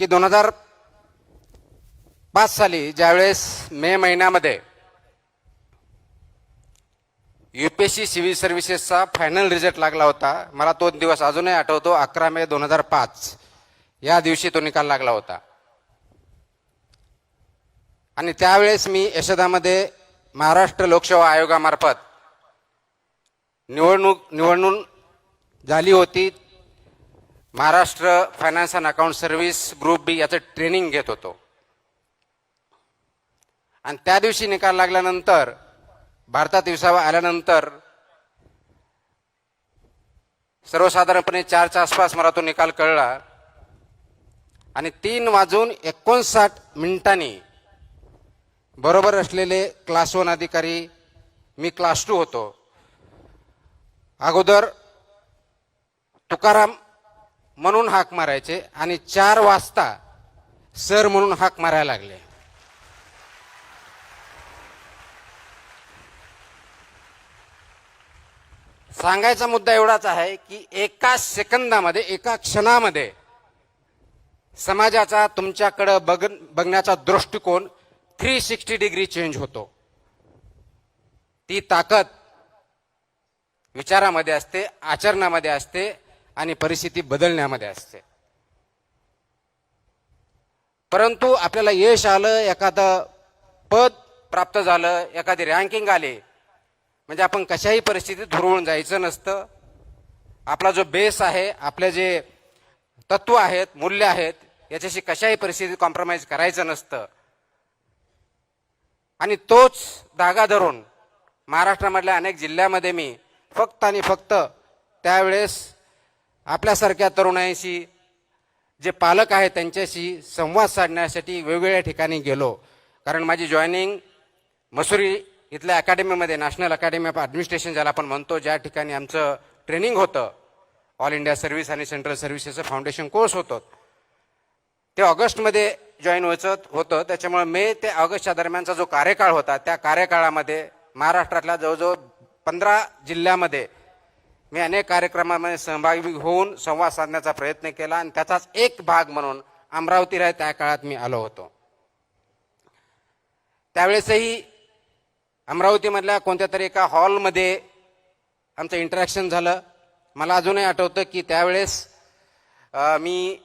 की 2005 साली ज्यावेळेस मे महिन्यामध्ये यूपीएससी सिव्हिल सर्व्हिसेसचा फायनल रिझल्ट लागला होता, मला तो दिवस अजूनही आठवतो. 11 मे 2005 या दिवशी तो निकाल लागला होता. आणि त्यावेळेस मी यशोदामध्ये महाराष्ट्र लोकसेवा आयोगामार्फत निवडणूक झाली होती. Maharashtra finance and account service group B याचं ट्रेनिंग घेत होतो. आणि त्या दिवशी निकाल लागल्यानंतर, भारतात विसावा आल्यानंतर सर्वसाधारणपणे 4च्या आसपास मला तो निकाल कळला. आणि 3:59 बरोबर असलेले क्लास 1 अधिकारी, मी क्लास 2 होतो, अगोदर तुकाराम म्हणून हाक मारायचे आणि 4 वाजता सर म्हणून हाक मारायला लागले. सांगायचा मुद्दा एवढाच आहे की एका सेकंदामध्ये, एका क्षणामध्ये समाजाचा तुमच्याकडे बघण्याचा दृष्टिकोन 360 डिग्री चेंज होतो. ती ताकद विचारामध्ये असते, आचरणामध्ये असते आणि परिस्थिती बदलण्यामध्ये असते. परंतु आपल्याला यश आलं, एखादं पद प्राप्त झालं, एखादी रँकिंग आली म्हणजे आपण कशाही परिस्थितीत धुरळून जायचं नसतं. आपला जो बेस आहे, आपले जे तत्व आहेत, मूल्य आहेत, याच्याशी कशाही परिस्थितीत कॉम्प्रोमाइज करायचं नसतं. आणि तोच धागा धरून महाराष्ट्रामधल्या अनेक जिल्ह्यामध्ये मी फक्त आणि फक्त त्यावेळेस आपल्यासारख्या तरुणांशी, जे पालक आहेत त्यांच्याशी संवाद साधण्यासाठी वेगवेगळ्या ठिकाणी गेलो. कारण माझी जॉईनिंग मसुरी इथल्या अकॅडमीमध्ये, नॅशनल अकॅडमी ऑफ ॲडमिनिस्ट्रेशन ज्याला आपण म्हणतो, ज्या ठिकाणी आमचं ट्रेनिंग होतं, ऑल इंडिया सर्व्हिस आणि सेंट्रल सर्व्हिसेसचं फाउंडेशन कोर्स होतं, ते ऑगस्टमध्ये जॉईन व्हायचं होतं. त्याच्यामुळे मे ते ऑगस्टच्या दरम्यानचा जो कार्यकाळ होता, त्या कार्यकाळामध्ये महाराष्ट्रातल्या जवळजवळ 15 जिल्ह्यामध्ये मी अनेक कार्यक्रमामध्ये सहभागी होऊन संवाद साधण्याचा प्रयत्न केला. आणि त्याचाच एक भाग म्हणून अमरावतीला त्या काळात मी आलो होतो. त्यावेळेसही अमरावतीमधल्या कोणत्या तरी एका हॉलमध्ये आमचं इंटरॅक्शन झालं. मला अजूनही आठवतं की त्यावेळेस मी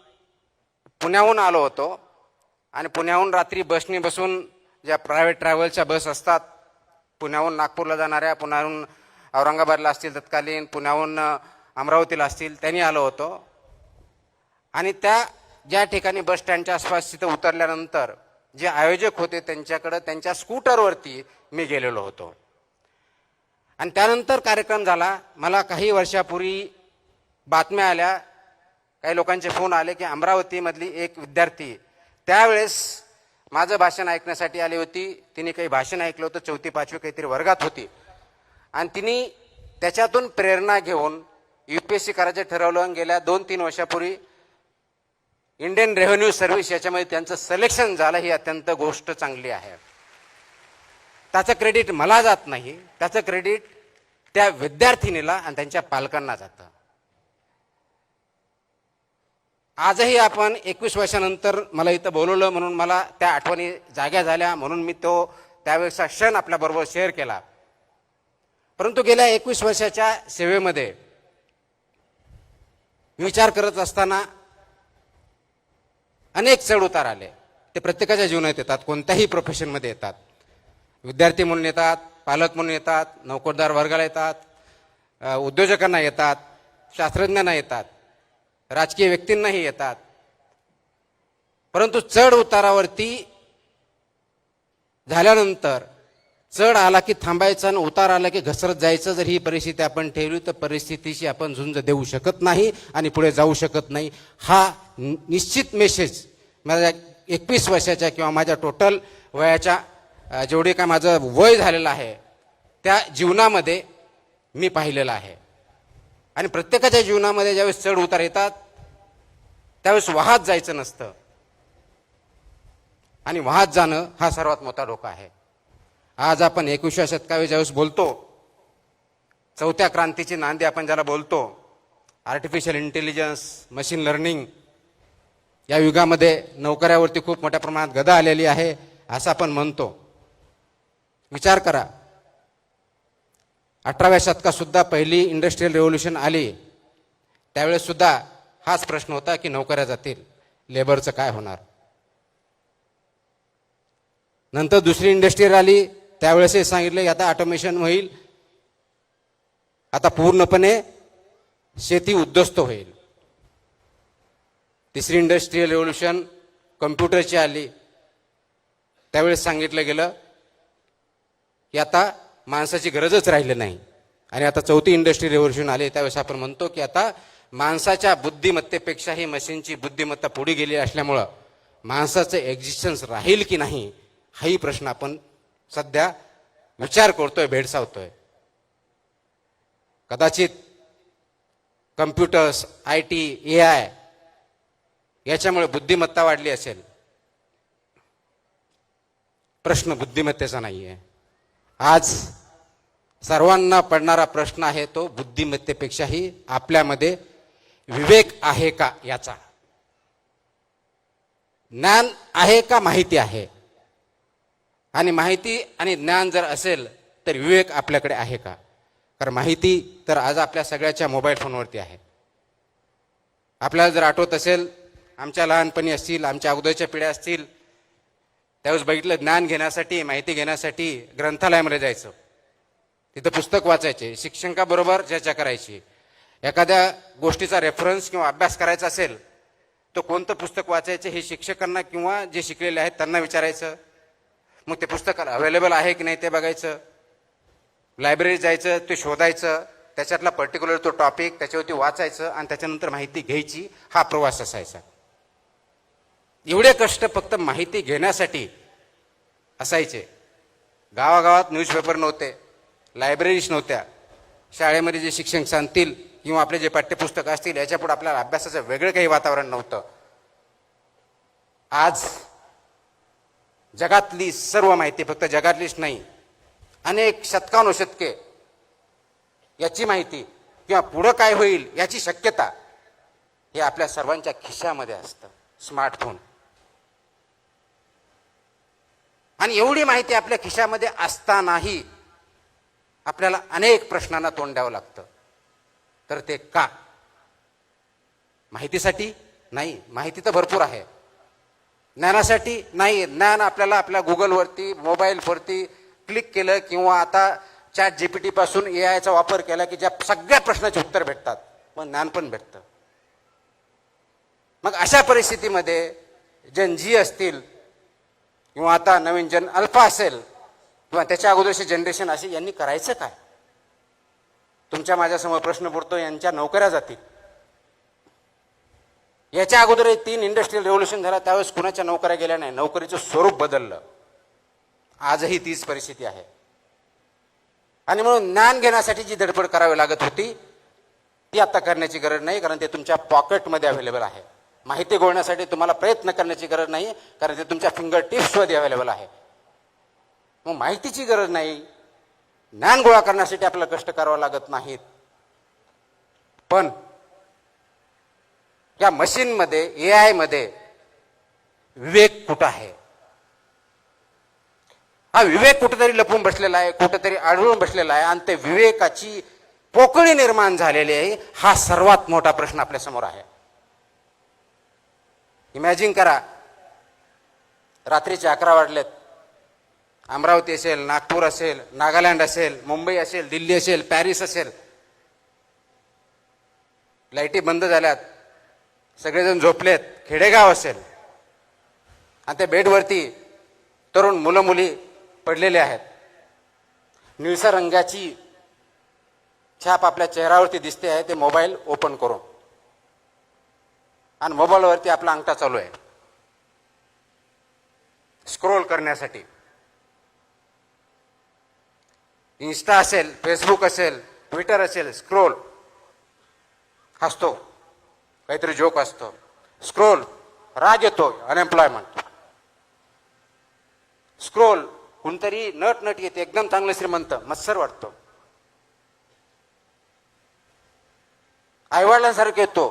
पुण्याहून आलो होतो आणि पुण्याहून रात्री बसनी बसून, ज्या प्रायव्हेट ट्रॅव्हलच्या बस असतात, पुण्याहून नागपूरला जाणाऱ्या, पुण्याहून औरंगाबादला असतील तत्कालीन, पुण्याहून अमरावतीला असतील, त्यांनी आलो होतो. आणि त्या ज्या ठिकाणी बस स्टँडच्या आसपास तिथं उतरल्यानंतर जे आयोजक होते त्यांच्याकडं, त्यांच्या स्कूटरवरती मी गेलेलो होतो. आणि त्यानंतर कार्यक्रम झाला. मला काही वर्षापूर्वी बातम्या आल्या, काही लोकांचे फोन आले की अमरावतीमधली एक विद्यार्थी त्यावेळेस माझं भाषण ऐकण्यासाठी आली होती. तिने काही भाषण ऐकलं होतं, 4थी 5वी काहीतरी वर्गात होती. आणि तिने त्याच्यातून प्रेरणा घेऊन यूपीएससी करायचं ठरवलं. गेल्या 2-3 वर्षापूर्वी इंडियन रेव्हेन्यू सर्व्हिस याच्यामध्ये त्यांचं सिलेक्शन झालं. ही अत्यंत गोष्ट चांगली आहे. त्याचं क्रेडिट मला जात नाही, त्याचं क्रेडिट त्या विद्यार्थिनीला आणि त्यांच्या पालकांना जातं. आजही आपण 21 वर्षानंतर मला इथं बोलवलं म्हणून मला त्या आठवणी जाग्या झाल्या, म्हणून मी तो त्यावेळेचा क्षण आपल्याबरोबर शेअर केला. परंतु गेल्या 21 वर्षाच्या सेवेमध्ये विचार करत असताना अनेक चढ उतार आले. ते प्रत्येकाच्या जीवनात येतात, कोणत्याही प्रोफेशनमध्ये येतात. विद्यार्थी म्हणून येतात, पालक म्हणून येतात, नोकरदार वर्गाला येतात, उद्योजकांना येतात, शास्त्रज्ञांना येतात, राजकीय व्यक्तींनाही येतात. परंतु चढ उतारावरती झाल्यानंतर चढ आला की थांबायचं आणि उतार आला की घसरत जायचं. जर ही परिस्थिती आपण ठेवली तर परिस्थितीशी आपण झुंज देऊ शकत नाही आणि पुढे जाऊ शकत नाही. हा निश्चित मेसेज माझ्या 21 वर्षाच्या किंवा माझ्या टोटल वयाच्या जेवढे काय माझं वय झालेलं आहे त्या जीवनामध्ये मी पाहिलेलं आहे. आणि प्रत्येकाच्या जीवनामध्ये ज्यावेळेस चढ उतार येतात त्यावेळेस वाहत जायचं नसतं आणि वाहत जाणं हा सर्वात मोठा धोका आहे. आज आपण 21व्या शतकावर ज्यावेळेस बोलतो, 4थ्या क्रांतीची नांदी आपण ज्याला बोलतो, आर्टिफिशियल इंटेलिजन्स, मशीन लर्निंग, या युगामध्ये नोकऱ्यावरती खूप मोठ्या प्रमाणात गदा आलेली आहे असं आपण म्हणतो. विचार करा, 18व्या शतकात सुद्धा पहिली इंडस्ट्रियल रेव्होल्यूशन आली, त्यावेळेस सुद्धा हाच प्रश्न होता की नोकऱ्या जातील, लेबरचं काय होणार. नंतर दुसरी इंडस्ट्री आली, त्यावेळेस हे सांगितलं की आता ऑटोमेशन होईल, आता पूर्णपणे शेती उद्ध्वस्त होईल. तिसरी इंडस्ट्रियल रेव्होल्यूशन कम्प्युटरची आली, त्यावेळेस सांगितलं गेलं की आता माणसाची गरजच राहिली नाही. आणि आता चौथी इंडस्ट्रियल रेव्होल्यूशन आली, त्यावेळेस आपण म्हणतो की आता माणसाच्या बुद्धिमत्तेपेक्षाही मशीनची बुद्धिमत्ता पुढे गेली असल्यामुळं माणसाचं एक्झिस्टन्स राहील की नाही हाही प्रश्न आपण सध्या विचार करतोय, भेडसावतोय. कदाचित कम्प्युटर्स, IT, AI याच्यामुळे बुद्धिमत्ता वाढली असेल. प्रश्न बुद्धिमत्तेचा नाही आहे. आज सर्वांना पडणारा प्रश्न आहे तो बुद्धिमत्तेपेक्षाही आपल्यामध्ये विवेक आहे का याचा. ज्ञान आहे का माहिती आहे, आणि माहिती आणि ज्ञान जर असेल तर विवेक आपल्याकडे आहे का. कारण माहिती तर आज आपल्या सगळ्याच्या मोबाईल फोनवरती आहे. आपल्याला जर आठवत असेल, आमच्या लहानपणी असतील, आमच्या अगोदरच्या पिढ्या असतील, त्यावेळेस बघितलं ज्ञान घेण्यासाठी, माहिती घेण्यासाठी ग्रंथालयामध्ये जायचं, तिथं पुस्तक वाचायचे, शिक्षकाबरोबर चर्चा करायची. एखाद्या गोष्टीचा रेफरन्स किंवा अभ्यास करायचा असेल तर कोणतं पुस्तक वाचायचे हे शिक्षकांना किंवा जे शिकलेले आहेत त्यांना विचारायचं. मग ते पुस्तक अवेलेबल आहे की नाही ते बघायचं, लायब्ररीत जायचं, ते शोधायचं, त्याच्यातला पर्टिक्युलर तो टॉपिक त्याच्यावरती वाचायचं आणि त्याच्यानंतर माहिती घ्यायची. हा प्रवास असायचा. एवढे कष्ट फक्त माहिती घेण्यासाठी असायचे. गावागावात न्यूजपेपर नव्हते, लायब्ररीज नव्हत्या. शाळेमध्ये जे शिक्षक सांगतील किंवा आपले जे पाठ्यपुस्तक असतील याच्यापुढे आपल्याला अभ्यासाचं वेगळं काही वातावरण नव्हतं. आज जगातली सर्व माहिती, फक्त जगातलीच नाही, अनेक शतकानुशतके याची माहिती किंवा पुढं काय होईल याची शक्यता हे आपल्या सर्वांच्या खिशामध्ये असतं, स्मार्टफोन. आणि एवढी माहिती आपल्या खिशामध्ये असतानाही आपल्याला अनेक प्रश्नांना तोंड द्यावं लागतं. तर ते का? माहितीसाठी नाही, माहिती तर भरपूर आहे. ज्ञानासाठी नाही, ज्ञान आपल्याला आपल्या गुगलवरती, मोबाईलवरती क्लिक केलं किंवा आता ChatGPT पासून AIचा वापर केला की ज्या सगळ्या प्रश्नाचे उत्तर भेटतात, मग ज्ञान पण भेटतं. मग अशा परिस्थितीमध्ये जन जी असतील किंवा आता नवीन जन अल्फा असेल किंवा त्याच्या अगोदरची जनरेशन असेल, यांनी करायचं काय? तुमच्या माझ्यासमोर प्रश्न पडतो, यांच्या नोकऱ्या जातील. याच्या अगोदर 3 इंडस्ट्रियल रेव्होल्यूशन झाला, त्यावेळेस कुणाच्या नोकऱ्या गेल्या नाही, नोकरीचं स्वरूप बदललं. आजही तीच परिस्थिती आहे. आणि म्हणून ज्ञान घेण्यासाठी जी धडपड करावी लागत होती ती आता करण्याची गरज नाही, कारण ते तुमच्या पॉकेटमध्ये अवेलेबल आहे. माहिती गोळण्यासाठी तुम्हाला प्रयत्न करण्याची गरज नाही, कारण ते तुमच्या फिंगर टिप्समध्ये अवेलेबल आहे. मग माहितीची गरज नाही, ज्ञान गोळा करण्यासाठी आपल्याला कष्ट करावं लागत नाहीत. पण या मशीनमध्ये, AI मध्ये विवेक कुठं आहे? हा विवेक कुठेतरी लपून बसलेला आहे, कुठेतरी आढळून बसलेला आहे, आणि ते विवेकाची पोकळी निर्माण झालेली आहे. हा सर्वात मोठा प्रश्न आपल्या समोर आहे. इमॅजिन करा, रात्रीचे 11 वाजलेत, अमरावती असेल, नागपूर असेल, नागालँड असेल, मुंबई असेल, दिल्ली असेल, पॅरिस असेल, लाईटी बंद झाल्यात, सगळेजण झोपलेत, खेडेगाव असेल आणि त्या बेडवरती तरुण मुलं मुली पडलेले आहेत. निळसर रंगाची छाप आपल्या चेहऱ्यावरती दिसते आहे, ते मोबाईल ओपन करून, आणि मोबाईलवरती आपला अंगठा चालू आहे स्क्रोल करण्यासाठी. इंस्टा असेल, फेसबुक असेल, ट्विटर असेल, स्क्रोल, हसतो, काहीतरी जोक असतो, स्क्रोल, राग येतो, अनएम्प्लॉयमेंट, स्क्रोल, कोणतरी नट नट येते, एकदम चांगलं श्रीमंत, मत्सर वाटतो, आईवडिलांसारखं येतो,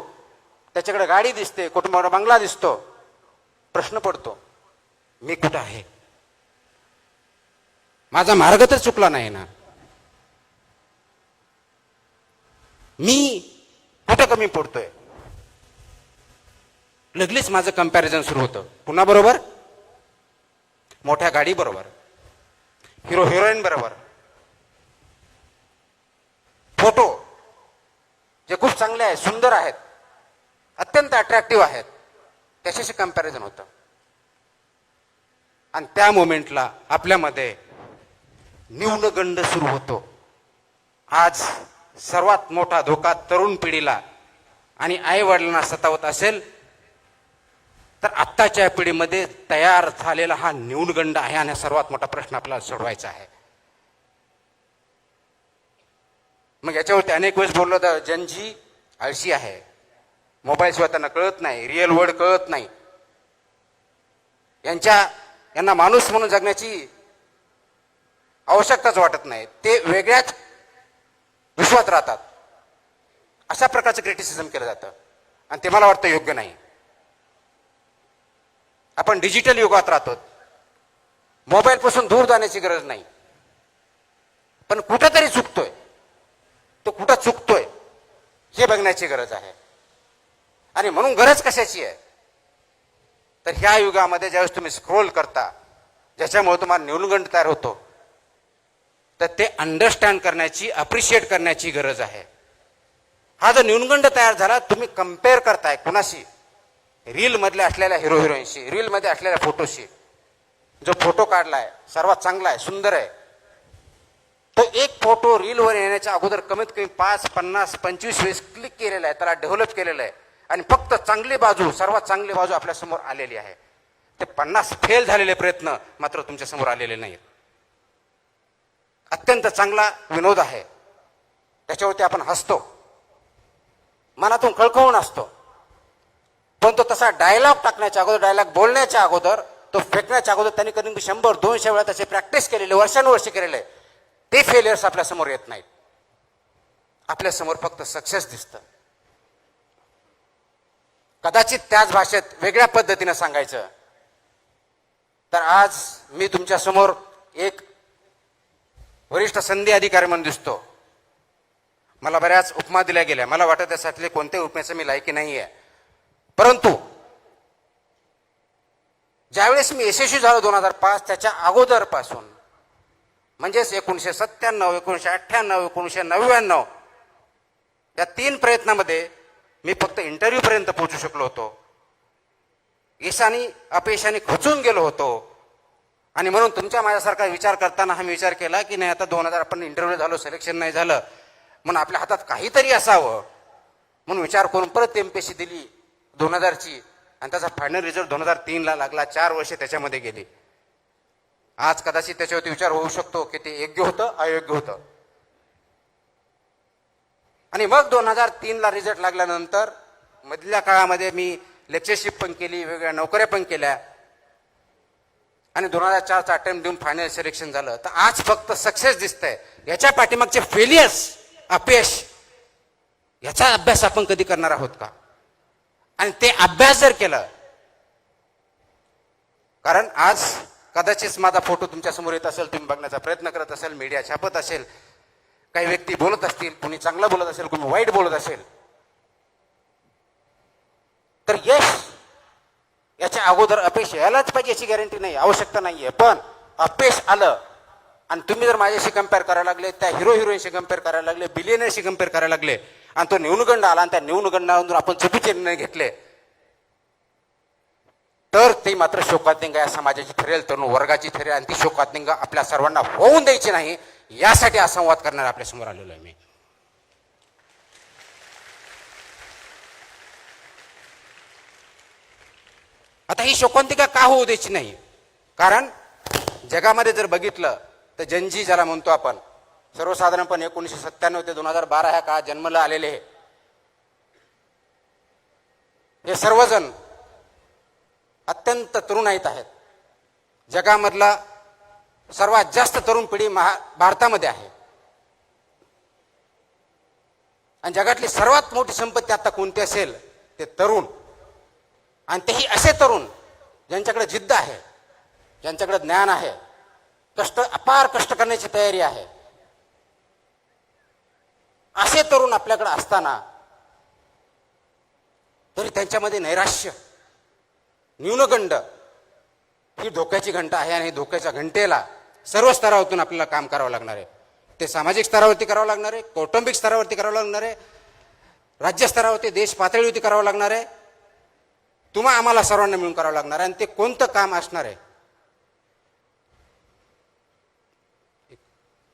त्याच्याकडे गाडी दिसते, कुटुंबावर बंगला दिसतो, प्रश्न पडतो, मी कुठं आहे? माझा मार्ग तर चुकला नाही ना? मी कुठं कमी पडतोय? लगेच माझं कंपॅरिझन सुरू होतं. पुन्हा बरोबर, मोठ्या गाडी बरोबर, हिरो हिरोईन बरोबर, फोटो जे खूप चांगले आहेत, सुंदर आहेत, अत्यंत अट्रॅक्टिव्ह आहेत, त्याच्याशी कंपॅरिझन होतं. आणि त्या मोमेंटला आपल्यामध्ये न्यूनगंड सुरू होतो. आज सर्वात मोठा धोका तरुण पिढीला आणि आई वडिलांना सतावत असेल तर आत्ताच्या पिढीमध्ये तयार झालेला हा न्यूनगंड आहे. आणि सर्वात मोठा प्रश्न आपल्याला सोडवायचा आहे. मग याच्यावरती अनेक वेळेस बोललो तर जनजी आळशी आहे, मोबाईल शिवाय त्यांना कळत नाही, रिअल वर्ल्ड कळत नाही, यांना माणूस म्हणून जगण्याची आवश्यकताच वाटत नाही, ते वेगळ्याच विश्वात राहतात, अशा प्रकारचं क्रिटिसिझम केलं जातं. आणि ते मला वाटतं योग्य नाही. आपण डिजिटल युगात राहतो, मोबाईल पासून दूर जाण्याची गरज नाही, पण कुठंतरी चुकतोय, तो कुठं चुकतोय हे बघण्याची गरज आहे. आणि म्हणून गरज कशाची आहे तर ह्या युगामध्ये ज्यावेळेस तुम्ही स्क्रोल करता, ज्याच्यामुळे तुम्हाला न्यूनगंड तयार होतो, तर ते अंडरस्टँड करण्याची, अप्रिशिएट करण्याची गरज आहे. हा जो न्यूनगंड तयार झाला, तुम्ही कम्पेअर करताय कुणाशी? रील मधले असलेल्या हिरो हिरोईनशी, रील मध्ये असलेल्या फोटोशी. जो फोटो काढलाय सर्वात चांगला आहे, सुंदर आहे, तो एक फोटो रीलवर येण्याच्या अगोदर कमीत कमी 5, 50, 25 वेळेस क्लिक केलेला आहे, त्याला डेव्हलप केलेलं आहे. आणि फक्त चांगली बाजू, सर्वात चांगली बाजू आपल्या समोर आलेली आहे. ते 50 फेल झालेले प्रयत्न मात्र तुमच्या समोर आलेले नाहीत. अत्यंत चांगला विनोद आहे, त्याच्यावरती आपण हसतो, मनातून कळकळून असतो, पण तो तसा डायलॉग टाकण्याच्या अगोदर, डायलॉग बोलण्याच्या अगोदर, तो फेकण्याच्या अगोदर त्यांनी कधी 100-200 वेळा त्याची प्रॅक्टिस केलेली, वर्षानुवर्षे केलेले, ते फेलियर्स आपल्या समोर येत नाहीत. आपल्या समोर फक्त सक्सेस दिसतं. कदाचित त्याच भाषेत वेगळ्या पद्धतीने सांगायचं तर आज मी तुमच्या समोर एक वरिष्ठ संधी अधिकारी म्हणून दिसतो. मला बऱ्याच उपमा दिल्या गेल्या, मला वाटत त्याच्यातले कोणत्याही उपमेचं मी लायकी नाही आहे. परंतु ज्यावेळेस मी यशस्वी झालो 2005, त्याच्या अगोदर पासून, म्हणजेच 1997, 1998, 1999 या 3 प्रयत्नामध्ये मी फक्त इंटरव्ह्यू पर्यंत पोहोचू शकलो होतो. यशाने अपयशाने खचून गेलो होतो. आणि म्हणून तुमच्या माझ्यासारखा विचार करताना हा मी विचार केला की नाही, आता 2000 आपण इंटरव्ह्यू झालो, सिलेक्शन नाही झालं, म्हणून आपल्या हातात काहीतरी असावं, म्हणून विचार करून परत एमपीएससी दिली 2000ची. आणि त्याचा फायनल रिझल्ट 2003ला लागला. 4 वर्षे त्याच्यामध्ये गेली. आज कदाचित त्याच्यावरती विचार होऊ शकतो की ते योग्य होतं, अयोग्य होतं. आणि मग 2003ला रिझल्ट लागल्यानंतर मधल्या काळामध्ये मी लेक्चरशिप पण केली, वेगवेगळ्या नोकऱ्या पण केल्या, आणि 2004चा अटेम्प्ट देऊन फायनल सिलेक्शन झालं. तर आज फक्त सक्सेस दिसतंय. याच्या पाठीमागचे फेलियर्स, अपयश, याचा अभ्यास आपण कधी करणार आहोत का? आणि ते अभ्यास जर केलं, कारण आज कदाचित माझा फोटो तुमच्या समोर येत असेल, तुम्ही बघण्याचा प्रयत्न करत असेल, मीडिया छापत असेल, काही व्यक्ती बोलत असतील, कोणी चांगलं बोलत असेल, कोणी वाईट बोलत असेल, तर यश याच्या अगोदर अपयश यायलाच पाहिजे याची गॅरंटी नाही, आवश्यकता नाहीये. पण अपयश आलं आणि तुम्ही जर माझ्याशी कम्पेअर करायला लागले, त्या हिरो हिरोईनशी कम्पेअर करायला लागले, बिलियनरशी कम्पेअर करायला लागले, आणि तो न्यूनगंड आला आणि त्या न्यूनगंडावरून आपण चुकीचे निर्णय घेतले, तर ते मात्र शोकातिंगा या समाजाची ठरेल, तरुण वर्गाची ठरेल. आणि ती शोकातिंगा आपल्या सर्वांना होऊन द्यायची नाही, यासाठी हा संवाद करणार आपल्या समोर आलेलो आहे मी. आता ही शोकांतिका का होऊ द्यायची नाही? कारण जगामध्ये जर बघितलं तर जनजी ज्याला म्हणतो आपण, सर्वसाधारणपणे 1997 ते 2012 ह्या काळात जन्मला आलेले हे सर्वजण अत्यंत तरुण आहेत. जगामधला सर्वात जास्त तरुण पिढी भारतामध्ये आहे. आणि जगातली सर्वात मोठी संपत्ती आता कोणती असेल ते तरुण. आणि तेही असे तरुण ज्यांच्याकडे जिद्द आहे, ज्यांच्याकडे ज्ञान आहे, अपार कष्ट करण्याची तयारी आहे, असे तरुण आपल्याकडे असताना तरी त्यांच्यामध्ये नैराश्य, न्यूनगंड ही धोक्याची घंटा आहे. आणि धोक्याच्या घंटेला सर्व स्तरावरून आपल्याला काम करावं लागणार आहे. ते सामाजिक स्तरावरती करावं लागणार आहे, कौटुंबिक स्तरावरती करावं लागणार आहे, राज्य स्तरावरती, देश पातळीवरती करावं लागणार आहे. तुम्हा आम्हाला सर्वांना मिळून करावं लागणार आहे. आणि ते कोणतं काम असणार आहे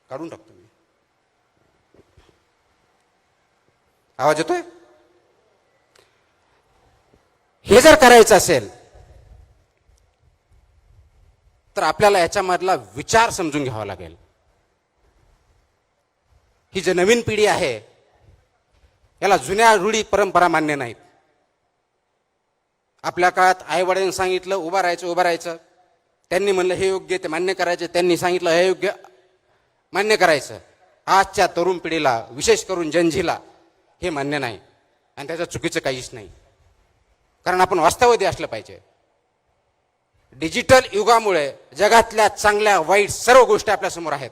काढून टाकतो मी. आवाज येतोय? हे जर करायचं असेल तर आपल्याला याच्यामधला विचार समजून घ्यावा लागेल. ही जी नवीन पिढी आहे याला जुन्या रूढी परंपरा मान्य नाहीत. आपल्या काळात आई वडिलांनी सांगितलं उभं राहायचं, त्यांनी म्हणलं हे योग्य, ते मान्य करायचे, त्यांनी सांगितलं हे योग्य, मान्य करायचं. आजच्या तरुण पिढीला, विशेष करून जनजीला हे मान्य नाही. आणि त्याचं चुकीचं काहीच नाही, कारण आपण वास्तववादी असलं पाहिजे. डिजिटल युगामुळे जगातल्या चांगल्या वाईट सर्व गोष्टी आपल्यासमोर आहेत.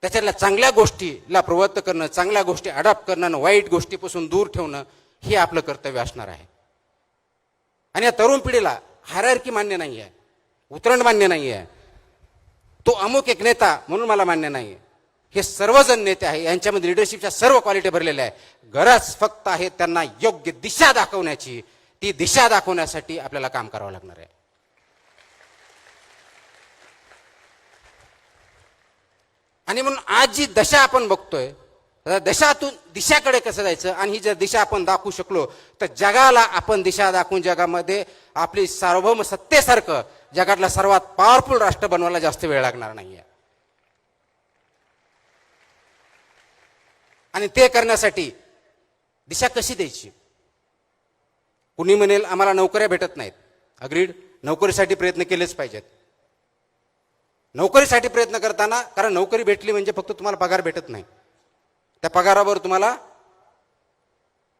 त्याच्यातल्या चांगल्या गोष्टीला प्रवृत्त करणं, चांगल्या गोष्टी अडॉप्ट करणं आणि वाईट गोष्टीपासून दूर ठेवणं हे आपलं कर्तव्य असणार आहे. आणि या तरुण पिढीला हायरार्की मान्य नाही आहे, उतरण मान्य नाही आहे, तो अमुक एक नेता म्हणून मला मान्य नाही आहे. हे सर्वजण नेते आहे, यांच्यामध्ये लिडरशिपच्या सर्व क्वालिटी भरलेल्या आहे. गरज फक्त आहे त्यांना योग्य दिशा दाखवण्याची. ती दिशा दाखवण्यासाठी आपल्याला काम करावं लागणार आहे. आणि म्हणून आज जी दशा आपण बघतोय, दशातून दिशाकडे कसं जायचं, आणि ही जर दिशा आपण दाखवू शकलो तर जगाला आपण दिशा दाखवून जगामध्ये आपली सार्वभौम सत्तेसारखं जगातला सर्वात पॉवरफुल राष्ट्र बनवायला जास्त वेळ लागणार नाहीये. आणि ते करण्यासाठी दिशा कशी द्यायची? कुणी म्हणेल आम्हाला नोकऱ्या भेटत नाहीत. अग्रीड, नोकरीसाठी प्रयत्न केलेच पाहिजेत. नोकरीसाठी प्रयत्न करताना, कारण नोकरी भेटली म्हणजे फक्त तुम्हाला पगार भेटत नाही, त्या पगारावर तुम्हाला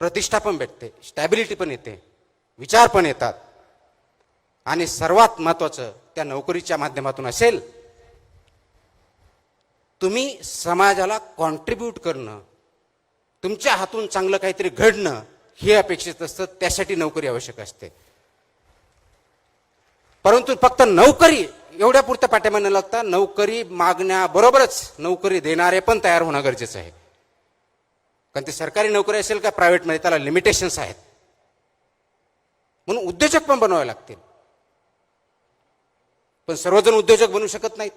प्रतिष्ठा पण भेटते, स्टॅबिलिटी पण येते, विचार पण येतात. आणि सर्वात महत्वाचं त्या नोकरीच्या माध्यमातून असेल तुम्ही समाजाला कॉन्ट्रीब्यूट करणं, तुमच्या हातून चांगलं काहीतरी घडणं हे अपेक्षित असतं. त्यासाठी नोकरी आवश्यक असते. परंतु फक्त नोकरी एवढ्या पुरतं पाठिंबा न लागता नोकरी मागण्याबरोबरच नोकरी देणारे पण तयार होणं गरजेचं आहे. कारण ते सरकारी नोकरी असेल का प्रायव्हेटमध्ये, त्याला लिमिटेशन्स आहेत. म्हणून उद्योजक पण बनवावे लागतील. पण सर्वजण उद्योजक बनू शकत नाहीत.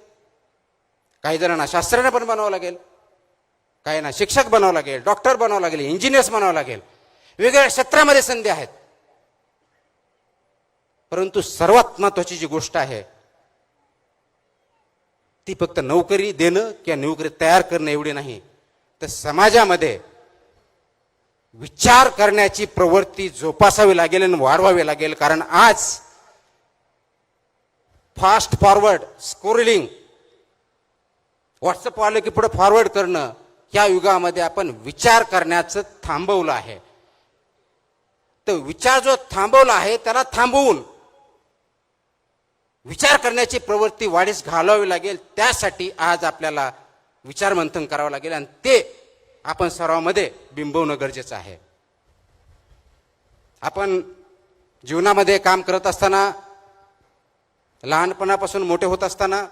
काही जणांना शास्त्रज्ञ पण बनावं लागेल, काहींना शिक्षक बनावं लागेल, डॉक्टर बनावं लागेल, इंजिनियर्स बनावं लागेल. वेगवेगळ्या क्षेत्रामध्ये संधी आहेत. परंतु सर्वात महत्वाची जी गोष्ट आहे ती फक्त नोकरी देणं किंवा नोकरी तयार करणं एवढी नाही, तर समाजामध्ये विचार करण्याची प्रवृत्ती जोपासावी लागेल आणि वाढवावी लागेल. कारण आज फास्ट फॉरवर्ड स्क्रोलिंग, व्हॉट्सअप आलं की पुढे फॉरवर्ड करणं, या युगामध्ये आपण विचार करण्याचं थांबवलं आहे. तर विचार जो थांबवला आहे त्याला थांबवून विचार करण्याची प्रवृत्ती वाढीस घालावी लागेल. त्यासाठी आज आपल्याला विचार मंथन करावं लागेल आणि ते आपण सर्वांमध्ये बिंबवणं गरजेचं आहे. आपण जीवनामध्ये काम करत असताना, लहानपणापासून मोठे होत असताना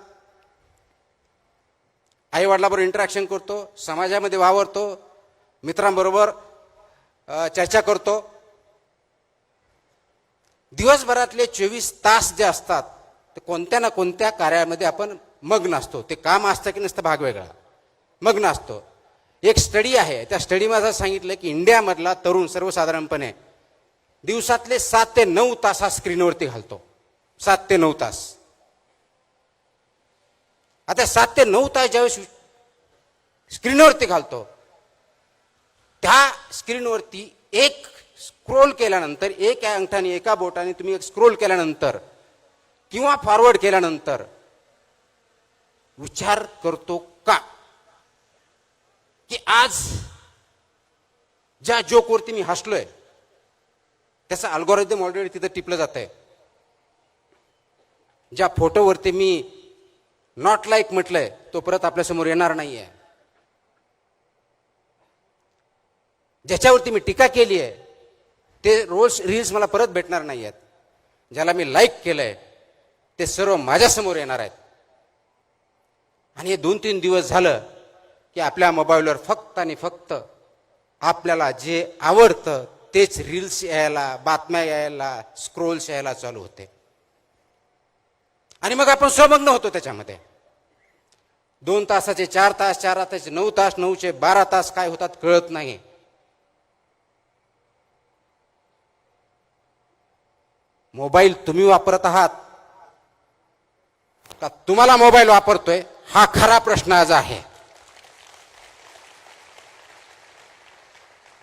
आई वडिलांबरोबर इंटरॅक्शन करतो, समाजामध्ये वावरतो, मित्रांबरोबर चर्चा करतो. दिवसभरातले 24 तास जे असतात ते कोणत्या ना कोणत्या कार्यामध्ये आपण मग्न असतो. ते काम असतं की नसतं भाग वेगळा, मग्न असतो. एक स्टडी आहे, त्या स्टडीमध्ये सांगितलं की इंडियामधला तरुण सर्वसाधारणपणे दिवसातले 7 ते 9 तास हा स्क्रीनवरती घालतो. 7 ते 9 तास. आता 7 ते 9 तास ज्यावेळेस स्क्रीनवरती घालतो, त्या स्क्रीनवरती एक स्क्रोल केल्यानंतर, एक अंगठाने एका बोटाने तुम्ही एक स्क्रोल केल्यानंतर किंवा फॉरवर्ड केल्यानंतर विचार करतो का की आज ज्या जोकवरती मी हसलोय त्याचा अल्गोरिदम ऑलरेडी तिथं टिपलं जात आहे. ज्या फोटोवरती मी नॉट लाईक म्हटलंय तो परत आपल्यासमोर येणार नाहीये. ज्याच्यावरती मी टीका केली आहे ते रोज रील्स मला परत भेटणार नाही आहेत. ज्याला मी लाईक केलंय ते सर्व माझ्यासमोर येणार आहेत. आणि हे 2-3 दिवस झालं की आपल्या मोबाईलवर फक्त आणि फक्त आपल्याला जे आवडतं तेच रील्स यायला, बातम्या यायला, स्क्रोल्स यायला चालू होते. आणि मग आपण स्वमग्न होतो त्याच्यामध्ये. 2 तासाचे 4 तास, 4 तासाचे 9 तास, 9चे 12 तास काय होतात कळत नाही. मोबाईल तुम्ही वापरत आहात का तुम्हाला मोबाईल वापरतोय हा खरा प्रश्न आज आहे.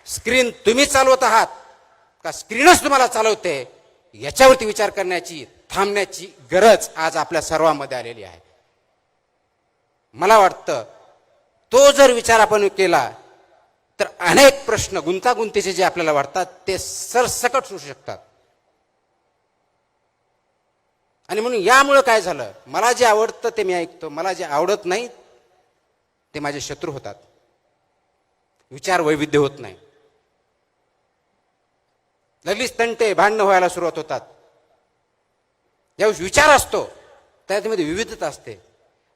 स्क्रीन तुम्ही चालवत आहात का स्क्रीनच तुम्हाला चालवते याच्यावरती विचार करण्याची, थांबण्याची गरज आज आपल्या सर्वांमध्ये आलेली आहे. मला वाटतं तो जर विचार आपण केला तर अनेक प्रश्न गुंतागुंतीचे जे आपल्याला वाटतात ते सरसकट सुटू शकतात. आणि म्हणून यामुळे काय झालं, मला जे आवडतं ते मी ऐकतो, मला जे आवडत नाही ते माझे शत्रू होतात. विचार वैविध्य होत नाही. लगेच तंटे भांडणं व्हायला सुरुवात होतात. ज्यावेळेस विचार असतो त्यामध्ये विविधता असते.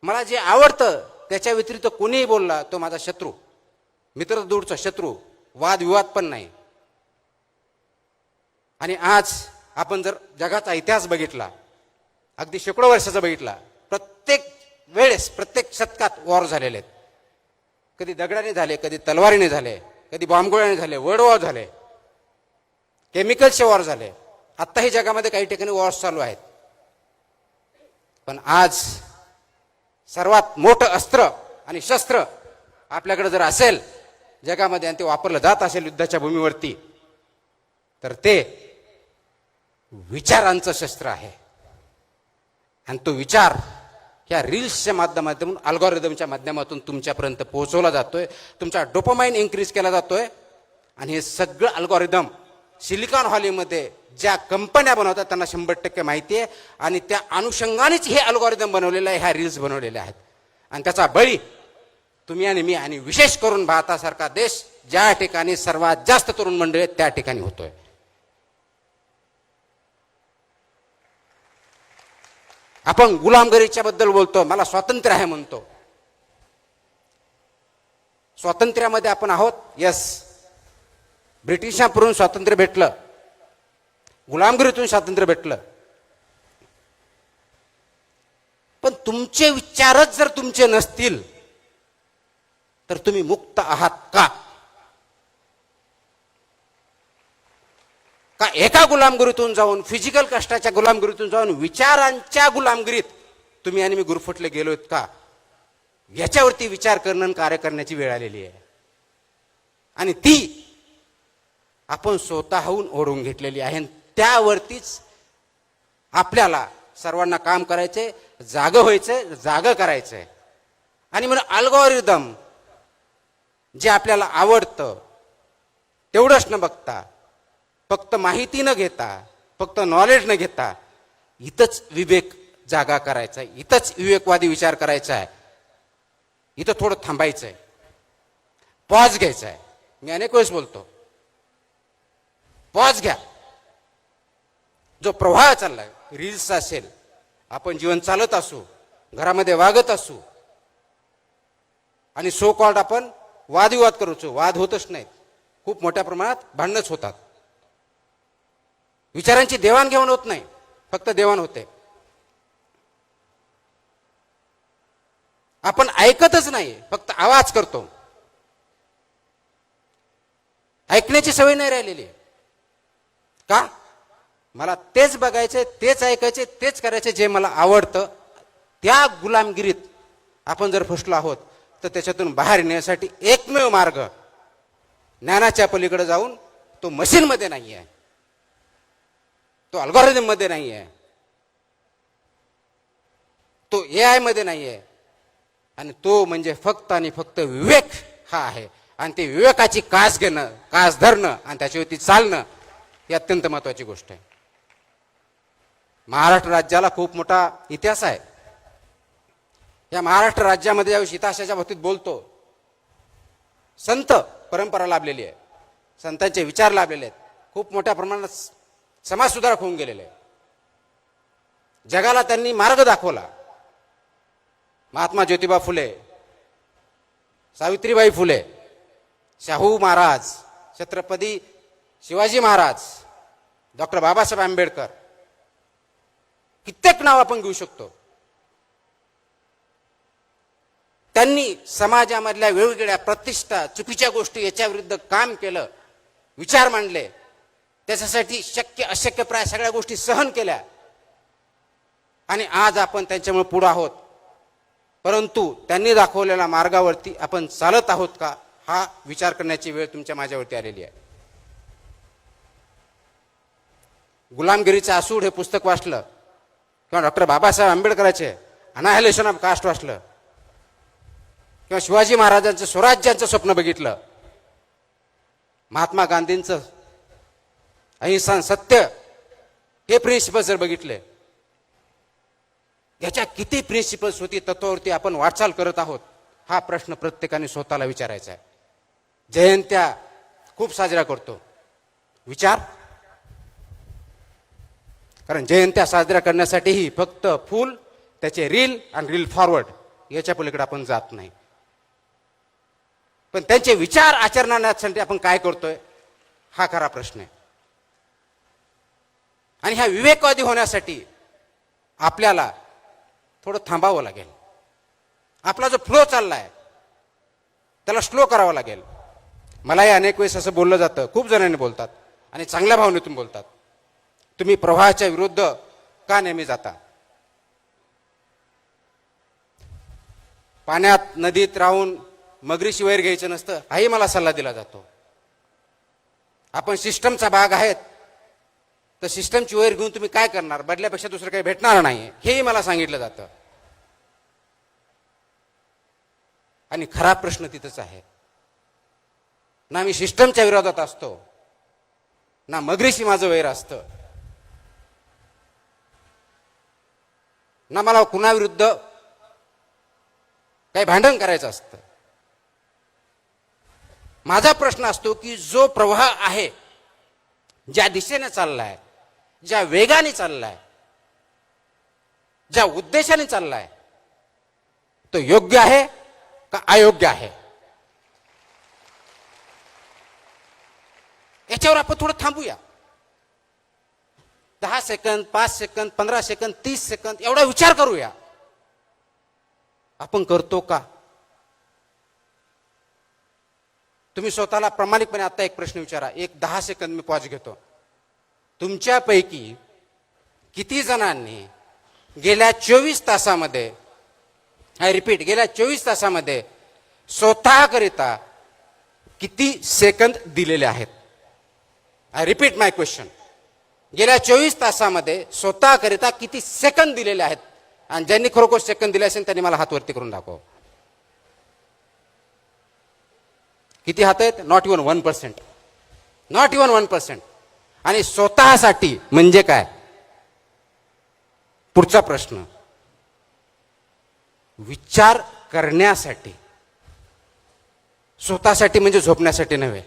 मला जे आवडतं त्याच्या व्यतिरिक्त कोणीही बोलला तो माझा शत्रू, मित्र दूरचा शत्रू, वादविवाद पण नाही. आणि आज आपण जर जगाचा इतिहास बघितला, अगदी शेकडो वर्षाचा बघितला, प्रत्येक वेळेस प्रत्येक शतकात वॉर झालेले आहेत. कधी दगडाने झाले, कधी तलवारीने झाले, कधी बॉम्बगोळ्याने झाले, वर्ल्ड वॉर झाले, केमिकलचे वॉर झाले. आत्ताही जगामध्ये काही ठिकाणी वॉर्स चालू आहेत. पण आज सर्वात मोठं अस्त्र आणि शस्त्र आपल्याकडे जर असेल जगामध्ये आणि ते वापरलं जात असेल युद्धाच्या भूमीवरती तर ते विचारांचं शस्त्र आहे. आणि तो विचार ह्या रील्सच्या माध्यमातून, अल्गोरिदमच्या माध्यमातून तुमच्यापर्यंत पोहोचवला जातोय. तुमचा डोपामाइन इन्क्रीज केला जातोय. आणि हे सगळं अल्गोरिदम सिलिकॉन व्हॅलीमध्ये ज्या कंपन्या बनवतात त्यांना 100% माहिती आहे. आणि त्या अनुषंगानेच हे अल्गोरिदम बनवलेलं आहे, ह्या रील्स बनवलेल्या आहेत. आणि त्याचा बळी तुम्ही आणि मी, आणि विशेष करून भारतासारखा देश ज्या ठिकाणी सर्वात जास्त तरुण मंडळी आहेत त्या ठिकाणी होतोय. आपण गुलामगिरीच्या बद्दल बोलतो, मला स्वातंत्र्य आहे म्हणतो. स्वातंत्र्यामध्ये आपण आहोत, यस. ब्रिटिशांकडून स्वातंत्र्य भेटलं, गुलामगिरीतून स्वातंत्र्य भेटलं. पण तुमचे विचारच जर तुमचे नसतील तर तुम्ही मुक्त आहात का? का एका गुलामगिरीतून जाऊन, फिजिकल कष्टाच्या गुलामगिरीतून जाऊन विचारांच्या गुलामगिरीत तुम्ही आणि मी गुरफटले गेलोत का? याच्यावरती विचार करणं आणि कार्य करण्याची वेळ आलेली आहे. आणि ती आपण स्वतःहून ओढून घेतलेली आहे. त्यावरतीच आपल्याला सर्वांना काम करायचंय, जागं व्हायचंय, जागं करायचंय. आणि म्हणून अल्गोरिदम जे आपल्याला आवडतं तेवढंच न बघता, फक्त माहिती न घेता, फक्त नॉलेज न घेता, इथंच विवेक जागा करायचा आहे, इथंच विवेकवादी विचार करायचा आहे. इथं थोडं थांबायचंय, पॉज घ्यायचा आहे. मी अनेक वेळेस बोलतो, पॉज घ्या. जो प्रवाह चाललाय, रील्स असेल, आपण जीवन चालत असू, घरामध्ये वागत असू, आणि सो कॉल्ड आपण वादविवाद करूचो, वाद होतच नाहीत, खूप मोठ्या प्रमाणात भांडणच होतात. विचारांची देवाणघेवाण होत नाही, फक्त देवाण होते. आपण ऐकतच नाही, फक्त आवाज करतो. ऐकण्याची सवय नाही राहिलेली. का? मला तेच बघायचे, तेच ऐकायचे, तेच करायचे जे मला आवडतं. त्या गुलामगिरीत आपण जर फसलो आहोत तर त्याच्यातून बाहेर येण्यासाठी एकमेव मार्ग ज्ञानाच्या पलीकडे जाऊन, तो मशीनमध्ये नाही आहे, तो अल्गोरिदम मध्ये नाही आहे, तो AI मध्ये नाही आहे. आणि तो म्हणजे फक्त आणि फक्त विवेक हा आहे. आणि ते विवेकाची कास घेणं, कास धरणं आणि त्याच्यावरती चालणं ही अत्यंत महत्वाची गोष्ट आहे. महाराष्ट्र राज्याला खूप मोठा इतिहास आहे. या महाराष्ट्र राज्यामध्ये ज्यावेळी हिताशाच्या बाबतीत बोलतो, संत परंपरा लाभलेली आहे, संतांचे विचार लाभलेले आहेत, खूप मोठ्या प्रमाणात समाज सुधारक होऊन गेलेले आहे. जगाला त्यांनी मार्ग दाखवला. महात्मा ज्योतिबा फुले, सावित्रीबाई फुले, शाहू महाराज, छत्रपती शिवाजी महाराज, डॉक्टर बाबासाहेब आंबेडकर, कित्येक नाव आपण घेऊ शकतो. त्यांनी समाजामधल्या वेगवेगळ्या प्रतिष्ठा, चुकीच्या गोष्टी याच्या विरुद्ध काम केलं, विचार मांडले, त्याच्यासाठी शक्य अशक्य प्राय सगळ्या गोष्टी सहन केल्या आणि आज आपण त्यांच्यामुळे पुढे आहोत. परंतु त्यांनी दाखवलेल्या मार्गावरती आपण चालत आहोत का, हा विचार करण्याची वेळ तुमच्या माझ्यावरती आलेली आहे. गुलामगिरीचे आसूड हे पुस्तक वाचलं किंवा डॉक्टर बाबासाहेब आंबेडकरांचे अनाहिलेशन ऑफ कास्ट वाचलं किंवा शिवाजी महाराजांचं स्वराज्याचं स्वप्न बघितलं, महात्मा गांधींचं अहिंसा सत्य हे प्रिन्सिपल जर बघितले, याच्या किती प्रिन्सिपल्स होती, तत्वावरती आपण वाटचाल करत आहोत, हा प्रश्न प्रत्येकाने स्वतःला विचारायचा आहे. जयंत्या खूप साजरा करतो, विचार, कारण जयंत्या साजरा करण्यासाठीही फक्त फूल, त्याचे रील आणि रील फॉरवर्ड याच्या पलीकडे आपण जात नाही. पण त्यांचे विचार आचरणासाठी आपण काय करतोय, हा खरा प्रश्न आहे. आणि ह्या विवेकवादी होण्यासाठी आपल्याला थोडं थांबावं लागेल. आपला जो फ्लो चाललाय त्याला स्लो करावा लागेल. मलाही अनेक वेळेस असं बोललं जातं, खूप जणांनी बोलतात आणि चांगल्या भावनेतून बोलतात, तुम्ही प्रवाहाच्या विरुद्ध का नेहमी जाता? पाण्यात नदीत राहून मगरीशी वैर घ्यायचं नसतं, हाही मला सल्ला दिला जातो. आपण सिस्टमचा भाग आहेत, तर सिस्टमची वैर घेऊन तुम्ही काय करणार, बदल्यापेक्षा दुसरं काही भेटणार नाही, हेही मला सांगितलं जातं. आणि खरा प्रश्न तिथंच आहे. ना मी सिस्टमच्या विरोधात असतो, ना मगरीशी माझं वैर असतं, ना मला कुणाविरुद्ध काही भांडण करायचं असतं. माझा प्रश्न असतो की जो प्रवाह आहे, ज्या दिशेने चाललाय, ज्या वेगाने चाललाय, ज्या उद्देशाने चाललाय, तो योग्य आहे का अयोग्य आहे, याच्यावर आपण थोडं थांबूया. 10 सेकंद, 5 सेकंद, 15 सेकंद, 30 सेकंद एवढा विचार करूया. आपण करतो का? तुम्ही स्वतःला प्रामाणिकपणे आता एक प्रश्न विचारा. एक 10 सेकंद मी पॉज घेतो. तुमच्यापैकी किती जणांनी गेल्या 24 तासामध्ये, आय रिपीट, गेल्या 24 तासामध्ये स्वतःकरिता किती सेकंद दिलेले आहेत? I repeat my question. गेल्या 24 तासामध्ये स्वतःकरिता किती सेकंद दिलेले आहेत? आणि ज्यांनी खरोखर सेकंद दिले असेल त्यांनी मला हात वरती करून दाखव. किती हात आहेत? Not even 1%. Not even 1%. आणि स्वतःसाठी म्हणजे काय? पुढचा प्रश्न, विचार करण्यासाठी. स्वतःसाठी म्हणजे झोपण्यासाठी नव्हे,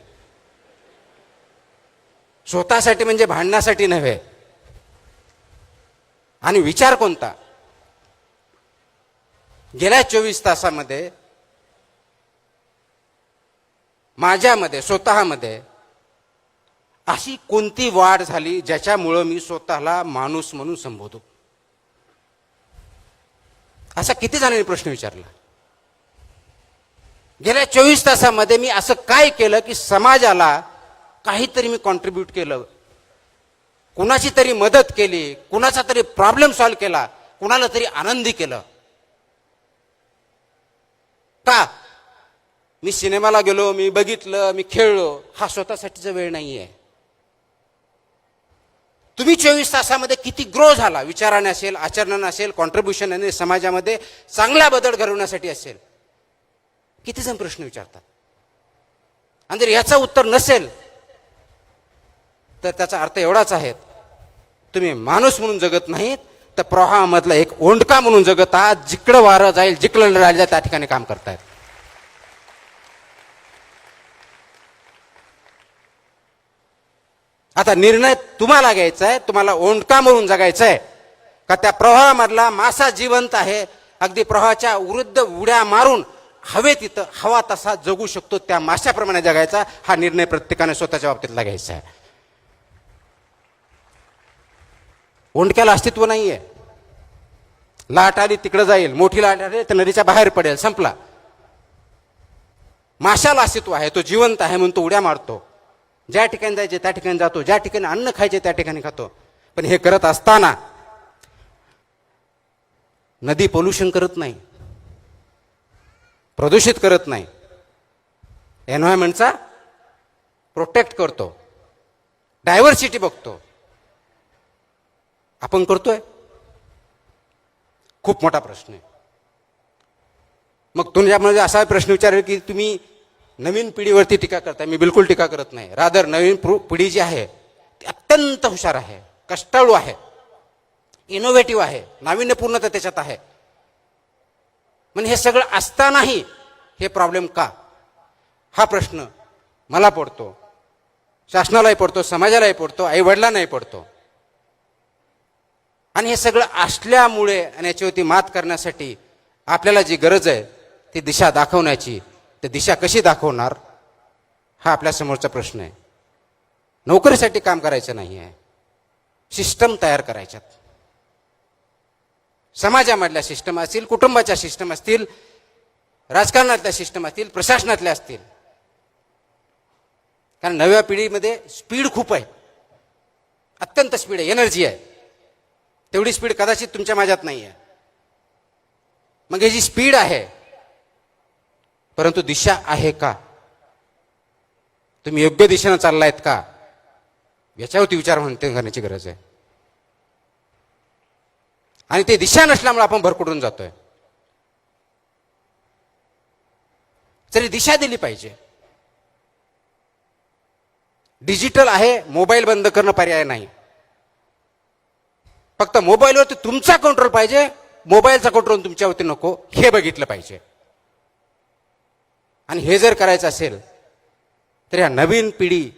स्वतःसाठी म्हणजे भांडण्यासाठी नव्हे. आणि विचार कोणता? गेल्या 24 तासामध्ये माझ्यामध्ये, स्वतःमध्ये अशी कोणती वाढ झाली ज्याच्यामुळं मी स्वतःला माणूस म्हणून संबोधू? असा किती जणांनी प्रश्न विचारला? गेल्या 24 तासामध्ये मी असं काय केलं की समाजाला काहीतरी मी कॉन्ट्रीब्यूट केलं, कुणाची तरी मदत केली, कुणाचा तरी प्रॉब्लेम सॉल्व्ह केला, कुणाला तरी आनंदी केलं? का? मी सिनेमाला गेलो, मी बघितलं, मी खेळलो, हा स्वतःसाठीचा वेळ नाहीये. तुम्ही 24 तासामध्ये किती ग्रो झाला, विचाराने असेल, आचरणाने असेल, कॉन्ट्रीब्युशन समाजामध्ये चांगला बदल घडवण्यासाठी असेल, किती जण प्रश्न विचारतात. आणि जर याचं उत्तर नसेल तर त्याचा अर्थ एवढाच आहे तुम्ही माणूस म्हणून जगत नाहीत, तर प्रवाहामधला एक ओंडका म्हणून जगत आहात. जिकडं वारं जाईल, जिकडं राहिलं त्या ठिकाणी काम करतायत. आता निर्णय तुम्हाला घ्यायचा आहे. तुम्हाला ओंडका म्हणून जगायचं आहे का त्या प्रवाहामधला मासा जिवंत आहे, अगदी प्रवाहाच्या विरुद्ध उड्या मारून हवेत तिथं हवा तसा जगू शकतो, त्या माशाप्रमाणे जगायचा. हा निर्णय प्रत्येकाने स्वतःच्या बाबतीतला घ्यायचा आहे. ओंडक्याला अस्तित्व नाहीये. लाट आली तिकडे जाईल, मोठी लाट आली तर नदीच्या बाहेर पडेल, संपला. माशाला अस्तित्व आहे, तो जिवंत आहे म्हणून तो उड्या मारतो. ज्या ठिकाणी जायचे त्या ठिकाणी जातो, ज्या ठिकाणी अन्न खायचे त्या ठिकाणी खातो. पण हे करत असताना नदी पोल्युशन करत नाही, प्रदूषित करत नाही, एन्व्हायरमेंटचा प्रोटेक्ट करतो, डायव्हर्सिटी बघतो. आपण करतोय? खूप मोठा प्रश्न आहे. मग तुमच्यामध्ये असा प्रश्न विचारेल की तुम्ही नवीन पिढीवरती टीका करताय. मी बिलकुल टीका करत नाही. रादर नवीन पिढी जी आहे ती अत्यंत हुशार आहे, कष्टाळू आहे, इनोव्हेटिव्ह आहे, नाविन्यपूर्णता त्याच्यात आहे. म्हणजे हे सगळं असतानाही हे प्रॉब्लेम का, हा प्रश्न मला पडतो, शासनालाही पडतो, समाजालाही पडतो, आई वडिलांनाही पडतो. आणि हे सगळं असल्यामुळे आणि याच्यावरती मात करण्यासाठी आपल्याला जी गरज आहे ती दिशा दाखवण्याची. तर दिशा कशी दाखवणार हा आपल्या समोरचा प्रश्न आहे. नोकरीसाठी काम करायचं नाही आहे, सिस्टम तयार करायच्यात. समाजामधल्या सिस्टम असतील, कुटुंबाच्या सिस्टम असतील, राजकारणातल्या सिस्टम असतील, प्रशासनातल्या असतील. कारण नव्या पिढीमध्ये स्पीड खूप आहे, अत्यंत स्पीड आहे, एनर्जी आहे. तेवढी स्पीड कदाचित तुमच्या माझ्यात नाही आहे. मग ही जी स्पीड आहे, परंतु दिशा आहे का? तुम्ही योग्य दिशेनं चाललायत का, याच्यावरती विचार करण्याची गरज आहे. आणि ते दिशा नसल्यामुळे आपण भरकुटून जातोय. तरी दिशा दिली पाहिजे. डिजिटल आहे, मोबाईल बंद करणं पर्याय नाही. फक्त मोबाईलवरती तुमचा कंट्रोल पाहिजे, मोबाईलचा कंट्रोल तुमच्यावरती नको, हे बघितलं पाहिजे. आणि हे जर करायचं असेल तर या नवीन पिढी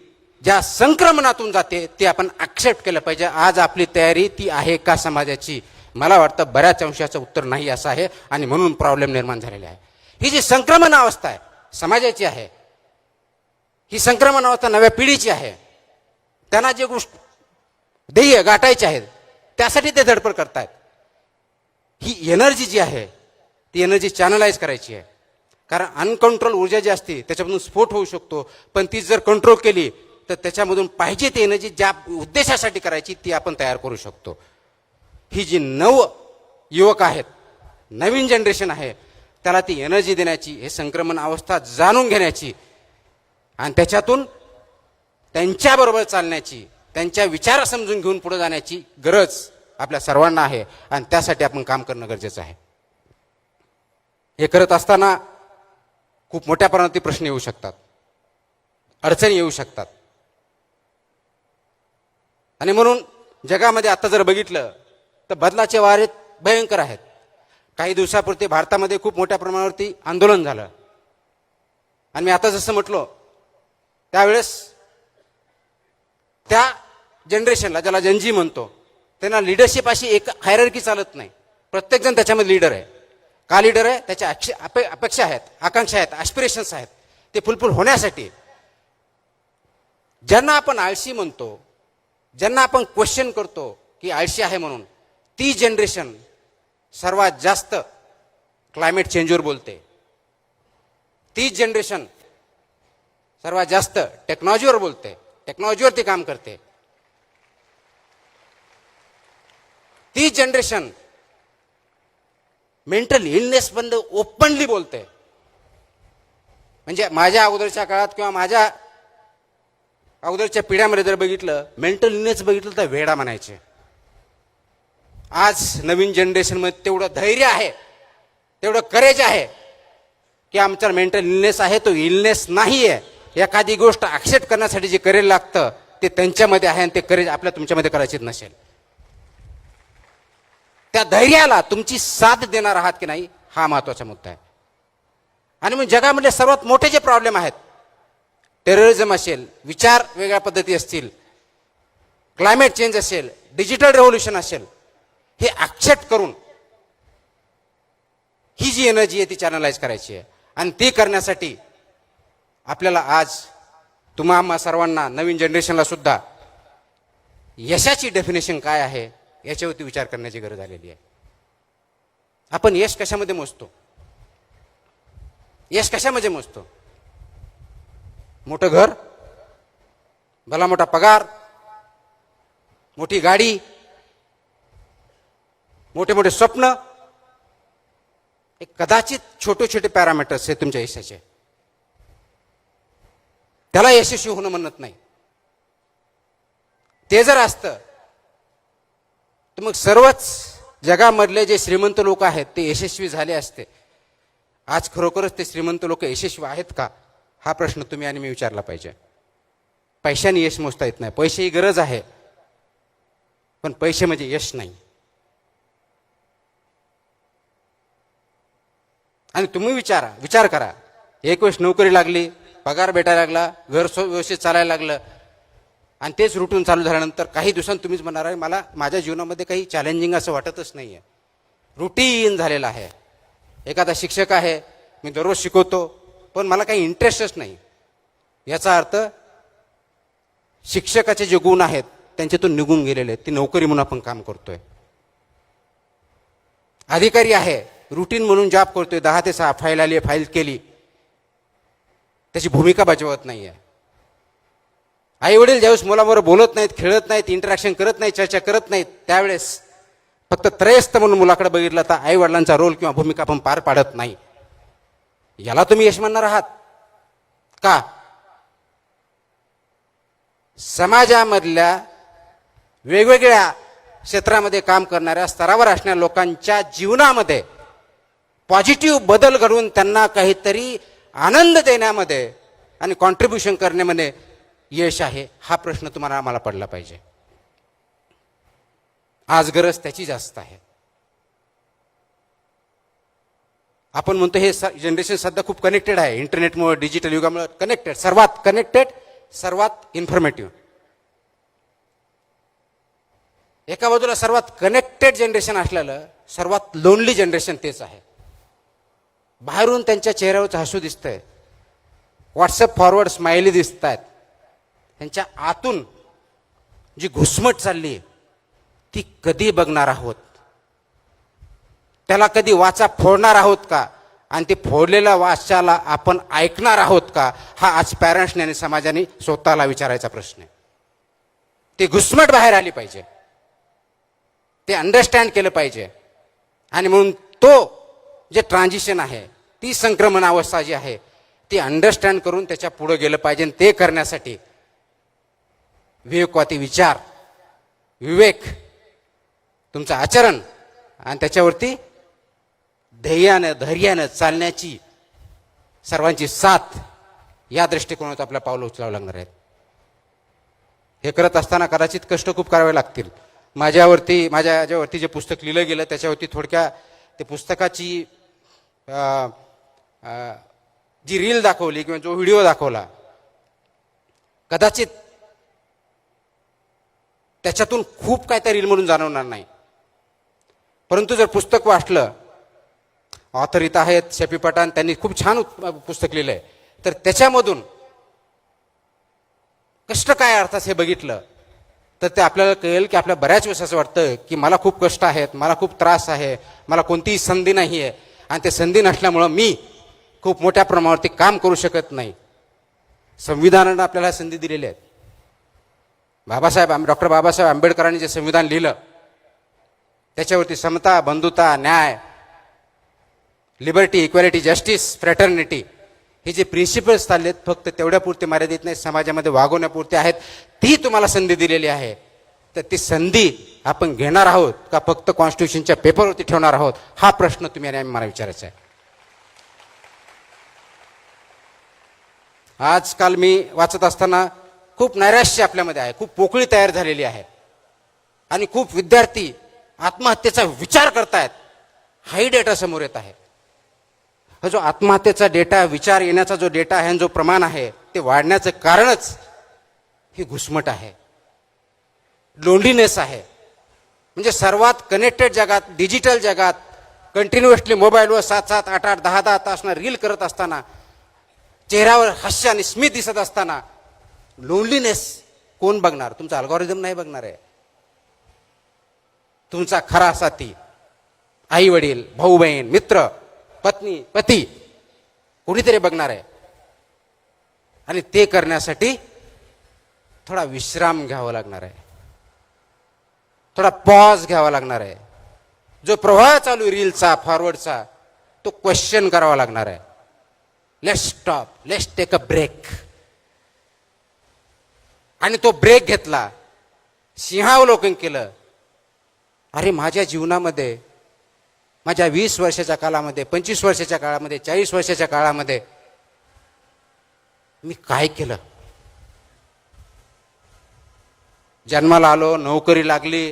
ज्या संक्रमणातून जाते ते आपण ऍक्सेप्ट केलं पाहिजे. आज आपली तयारी ती आहे का समाजाची? मला वाटतं बऱ्याच अंशाचं उत्तर नाही असं आहे. आणि म्हणून प्रॉब्लेम निर्माण झालेले आहे. ही जी संक्रमण अवस्था आहे समाजाची आहे, ही संक्रमण अवस्था नव्या पिढीची आहे. त्यांना जे गोष्ट ध्येय गाठायचे आहेत त्यासाठी ते धडपड करतायत. ही एनर्जी जी आहे ती एनर्जी चॅनलाइज करायची आहे. कारण अनकंट्रोल ऊर्जा जी असते त्याच्यामधून स्फोट होऊ शकतो. पण ती जर कंट्रोल केली तर त्याच्यामधून पाहिजे ती एनर्जी ज्या उद्देशासाठी करायची ती आपण तयार करू शकतो. ही जी नव युवक आहेत, नवीन जनरेशन आहे, त्याला ती एनर्जी देण्याची, हे संक्रमण अवस्था जाणून घेण्याची आणि त्याच्यातून त्यांच्याबरोबर चालण्याची, त्यांच्या विचार समजून घेऊन पुढे जाण्याची गरज आपल्या सर्वांना आहे. आणि त्यासाठी आपण काम करणं गरजेचं आहे. हे करत असताना खूप मोठ्या प्रमाणात प्रश्न येऊ शकतात, अडचणी येऊ शकतात. आणि म्हणून जगामध्ये आता जर बघितलं तर बदलाचे वारे भयंकर आहेत. काही दिवसापूर्वी भारतामध्ये खूप मोठ्या प्रमाणावरती आंदोलन झालं. आणि मी आता जसं म्हटलो त्यावेळेस त्या जनरेशनला, ज्याला जनजी म्हणतो, त्यांना लिडरशिप अशी एक हायरार्की चालत नाही. प्रत्येकजण त्याच्यामध्ये लीडर आहे. का लीडर आहे? त्याच्या अपेक्षा आहेत, आकांक्षा आहेत, ॲस्पिरेशन्स आहेत. ते फुलफिल होण्यासाठी ज्यांना आपण आळशी म्हणतो, ज्यांना आपण क्वेश्चन करतो की आळशी आहे म्हणून, ती जनरेशन सर्वात जास्त क्लायमेट चेंजवर बोलते. ती जनरेशन सर्वात जास्त टेक्नॉलॉजीवर बोलते, टेक्नॉलॉजीवरती काम करते. ती जनरेशन मेंटल इलनेस बंद ओपनली बोलते. म्हणजे माझ्या अगोदरच्या काळात किंवा माझ्या अगोदरच्या पिढ्यामध्ये जर बघितलं, मेंटल इलनेस बघितलं तर वेडा म्हणायचे. आज नवीन जनरेशनमध्ये तेवढं धैर्य आहे, तेवढं करेज आहे की आमचा मेंटल इलनेस आहे तो इलनेस नाही आहे. एखादी गोष्ट ॲक्सेप्ट करण्यासाठी जे करेज लागतं ते त्यांच्यामध्ये आहे आणि ते करेज आपल्या तुमच्यामध्ये करायचीच नसेल. त्या धैर्याला तुमची साथ देणार आहात की नाही, हा महत्वाचा मुद्दा आहे. आणि मग जगामधले सर्वात मोठे जे प्रॉब्लेम आहेत, टेररिझम असेल, विचार वेगळ्या पद्धती असतील, क्लायमेट चेंज असेल, डिजिटल रेव्होल्युशन असेल, हे ॲक्सेप्ट करून ही जी एनर्जी आहे ती चॅनलाइज करायची आहे. आणि ती करण्यासाठी आपल्याला आज तुम्हा सर्वांना, नवीन जनरेशनला सुद्धा यशाची डेफिनेशन काय आहे याच्यावरती विचार करण्याची गरज आलेली आहे. आपण यश कशामध्ये मोजतो? यश कशामध्ये मोजतो? मोठं घर, भला मोठा पगार, मोठी गाडी, मोठे मोठे स्वप्न, हे कदाचित छोटे छोटे पॅरामीटर्स आहेत तुमच्या यशाचे. त्याला यशस्वी होणं म्हणत नाही. ते जर असतं तर मग सर्वच जगामधले जे श्रीमंत लोक आहेत ते यशस्वी झाले असते. आज खरोखरच ते श्रीमंत लोक यशस्वी आहेत का, हा प्रश्न तुम्ही आणि मी विचारला पाहिजे. पैशाने यश मोजता येत नाही. पैसे ही गरज आहे, पण पैसे म्हणजे यश नाही. आणि तुम्ही विचार करा, एक वेळेस नोकरी लागली, पगार भेटायला लागला, घर व्यवस्थित चालायला लागलं, आणि तेच रुटीन चालू झाल्यानंतर काही दिवसांत तुम्हीच म्हणणार आहे मला माझ्या जीवनामध्ये काही चॅलेंजिंग असं वाटतच नाही आहे, रुटीन झालेलं आहे. एखादा शिक्षक आहे, मी दररोज शिकवतो, पण मला काही इंटरेस्टच नाही. याचा अर्थ शिक्षकाचे जे गुण आहेत त्यांच्यातून निघून गेलेले आहेत. ती नोकरी म्हणून आपण काम करतोय. अधिकारी आहे, रुटीन म्हणून जॉब करतोय, 10 ते 6 फाईल आली, फाईल केली, त्याची भूमिका बजावत नाही आहे. आई वडील ज्यावेळेस मुलाबरोबर बोलत नाहीत, खेळत नाहीत, इंटरॅक्शन करत नाहीत, चर्चा करत नाहीत, त्यावेळेस फक्त त्रयस्थ म्हणून मुलाकडे बघितलं तर आई वडिलांचा रोल किंवा भूमिका आपण पार पाडत नाही. याला तुम्ही यश म्हणणार आहात का? समाजामधल्या वेगवेगळ्या क्षेत्रामध्ये काम करणाऱ्या, स्तरावर असणाऱ्या लोकांच्या जीवनामध्ये पॉझिटिव्ह बदल घडवून त्यांना काहीतरी आनंद देण्यामध्ये आणि कॉन्ट्रीब्युशन करण्यामध्ये यश आहे, हा प्रश्न तुम्हाला आम्हाला पडला पाहिजे. आज गरज त्याची जास्त आहे. आपण म्हणतो हे जनरेशन सध्या खूप कनेक्टेड आहे, इंटरनेटमुळे, डिजिटल युगामुळे कनेक्टेड, सर्वात कनेक्टेड, सर्वात इन्फॉर्मेटिव्ह. एका बाजूला सर्वात कनेक्टेड जनरेशन असलेलं सर्वात लोनली जनरेशन तेच आहे. बाहेरून त्यांच्या चेहऱ्यावरचं हसू दिसतंय, व्हॉट्सअप फॉरवर्ड स्माइली दिसत आहेत, त्यांच्या आतून जी घुसमट चालली ती कधी बघणार आहोत? त्याला कधी वाचा फोडणार आहोत का? आणि ते फोडलेल्या वाचाला आपण ऐकणार आहोत का? हा आज पॅरेंट्सने आणि समाजाने स्वतःला विचारायचा प्रश्न आहे. ती घुसमट बाहेर आली पाहिजे, ते अंडरस्टँड केलं पाहिजे. आणि म्हणून तो जे ट्रान्झिशन आहे, ती संक्रमण अवस्था जी आहे ती अंडरस्टँड करून त्याच्या पुढे गेलं पाहिजे. आणि ते करण्यासाठी विवेकवादी विचार, विवेक, तुमचं आचरण आणि त्याच्यावरती धैर्यानं चालण्याची सर्वांची साथ, या दृष्टिकोनात आपल्या पावलं उचलावं लागणार आहेत. हे करत असताना कदाचित कष्ट खूप करावे लागतील. माझ्यावरती जे पुस्तक लिहिलं गेलं त्याच्यावरती थोडक्या ते पुस्तकाची जी रील दाखवली किंवा जो व्हिडिओ दाखवला, कदाचित त्याच्यातून खूप काय त्या रील म्हणून जाणवणार नाही. परंतु जर पुस्तक वाचलं, ऑथर इथं आहेत शफी पठाण, त्यांनी खूप छान पुस्तक लिहिलंय, तर त्याच्यामधून कष्ट काय अर्थात हे बघितलं तर ते आपल्याला कळेल की आपल्या बऱ्याच वेळेस असं वाटतं की मला खूप कष्ट आहेत, मला खूप त्रास आहे, मला कोणतीही संधी नाही आहे, आणि ते संधी नसल्यामुळं मी खूप मोठ्या प्रमाणावरती काम करू शकत नाही. संविधानानं आपल्याला संधी दिलेली आहेत. डॉक्टर बाबासाहेब आंबेडकरांनी जे संविधान लिहिलं त्याच्यावरती समता, बंधुता, न्याय, लिबर्टी, इक्वॅलिटी, जस्टिस, फ्रॅटर्निटी, हे जे प्रिन्सिपल्स चाललेत फक्त तेवढ्यापुरते मर्यादित नाही, समाजामध्ये वागवण्यापुरते आहेत. ती तुम्हाला संधी दिलेली आहे, तर ती संधी आपण घेणार आहोत का फक्त कॉन्स्टिट्यूशनच्या पेपरवरती ठेवणार आहोत? हा प्रश्न तुम्ही आणि मला विचारायचा आहे. आजकाल मी वाचत असताना खूप नैराश्य आपल्यामध्ये आहे, खूप पोकळी तयार झालेली आहे, आणि खूप विद्यार्थी आत्महत्येचा विचार करतायत, हाही डेटा समोर येत आहे. हा जो आत्महत्येचा डेटा, विचार येण्याचा जो डेटा आहे, जो प्रमाण आहे, ते वाढण्याचं कारणच ही घुसमट आहे, लोनलीनेस आहे. म्हणजे सर्वात कनेक्टेड जगात, डिजिटल जगात कंटिन्युअसली मोबाईलवर 7-7, 8-8, 10-10 तास रील करत असताना, चेहऱ्यावर हास्य आणि स्मित दिसत असताना लोनलीनेस कोण बघणार? तुमचा अल्गोरिदम नाही बघणार आहे. तुमचा खरा साथी, आई वडील, भाऊ बहीण, मित्र, पत्नी, पती, कोणीतरी बघणार आहे. आणि ते करण्यासाठी थोडा विश्राम घ्यावा लागणार आहे, थोडा पॉज घ्यावा लागणार आहे. जो प्रवाह चालू आहे रीलचा, फॉरवर्डचा, तो क्वेश्चन करावा लागणार आहे. Let's stop, let's take a break. आणि तो ब्रेक घेतला, सिंहावलोकन केलं. अरे, माझ्या जीवनामध्ये, माझ्या 20 वर्षाच्या काळामध्ये, 25 वर्षाच्या काळामध्ये, 40 वर्षाच्या काळामध्ये मी काय केलं? जन्माला आलो, नोकरी लागली,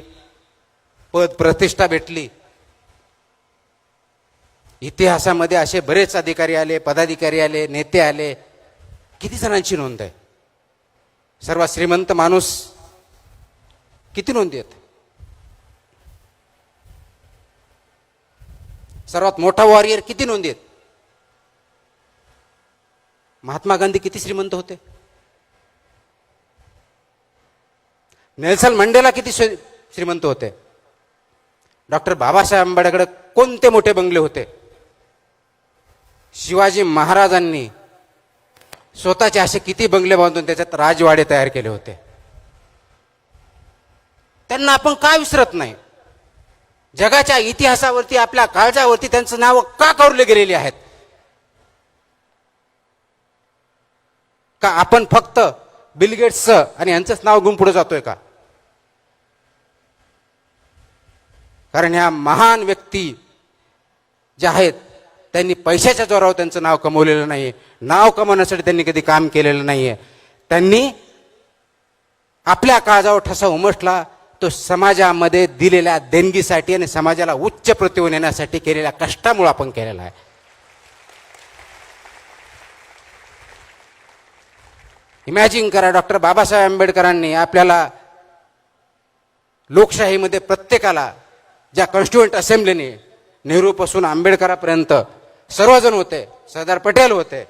पद प्रतिष्ठा भेटली. इतिहासामध्ये असे बरेच अधिकारी आले, पदाधिकारी आले, नेते आले. किती जणांची नोंद आहे? सर्वात श्रीमंत माणूस किती नोंदी आहेत? सर्वात मोठा वॉरियर किती नोंदी आहेत? महात्मा गांधी किती श्रीमंत होते? नेल्सन मंडेला किती श्रीमंत होते? डॉक्टर बाबासाहेब आंबेडकर कोणते मोठे बंगले होते? शिवाजी महाराजांनी स्वतःचे असे किती बंगले बांधून त्याच्यात राजवाडे तयार केले होते? त्यांना आपण का विसरत नाही? जगाच्या इतिहासावरती, आपल्या काळजावरती त्यांचं नाव का कोरले गेलेली आहेत? का आपण फक्त बिल गेट्सचं आणि यांचंच नाव घेऊन पुढे जातोय का? कारण ह्या महान व्यक्ती ज्या आहेत, त्यांनी पैशाच्या जोरावर त्यांचं नाव कमवलेलं नाहीये. नाव कमवण्यासाठी त्यांनी कधी काम केलेलं नाहीये. त्यांनी आपल्या काळजावर ठसा उमटला तो समाजामध्ये दिलेल्या देणगीसाठी आणि समाजाला उच्च प्रतिमा नेण्यासाठी केलेल्या कष्टामुळे आपण केलेला आहे. इमॅजिन करा, डॉक्टर बाबासाहेब आंबेडकरांनी आपल्याला लोकशाहीमध्ये प्रत्येकाला, ज्या कॉन्स्टिट्युएंट असेंब्लीने नेहरूपासून आंबेडकरापर्यंत सर्वजण होते, सरदार पटेल होते,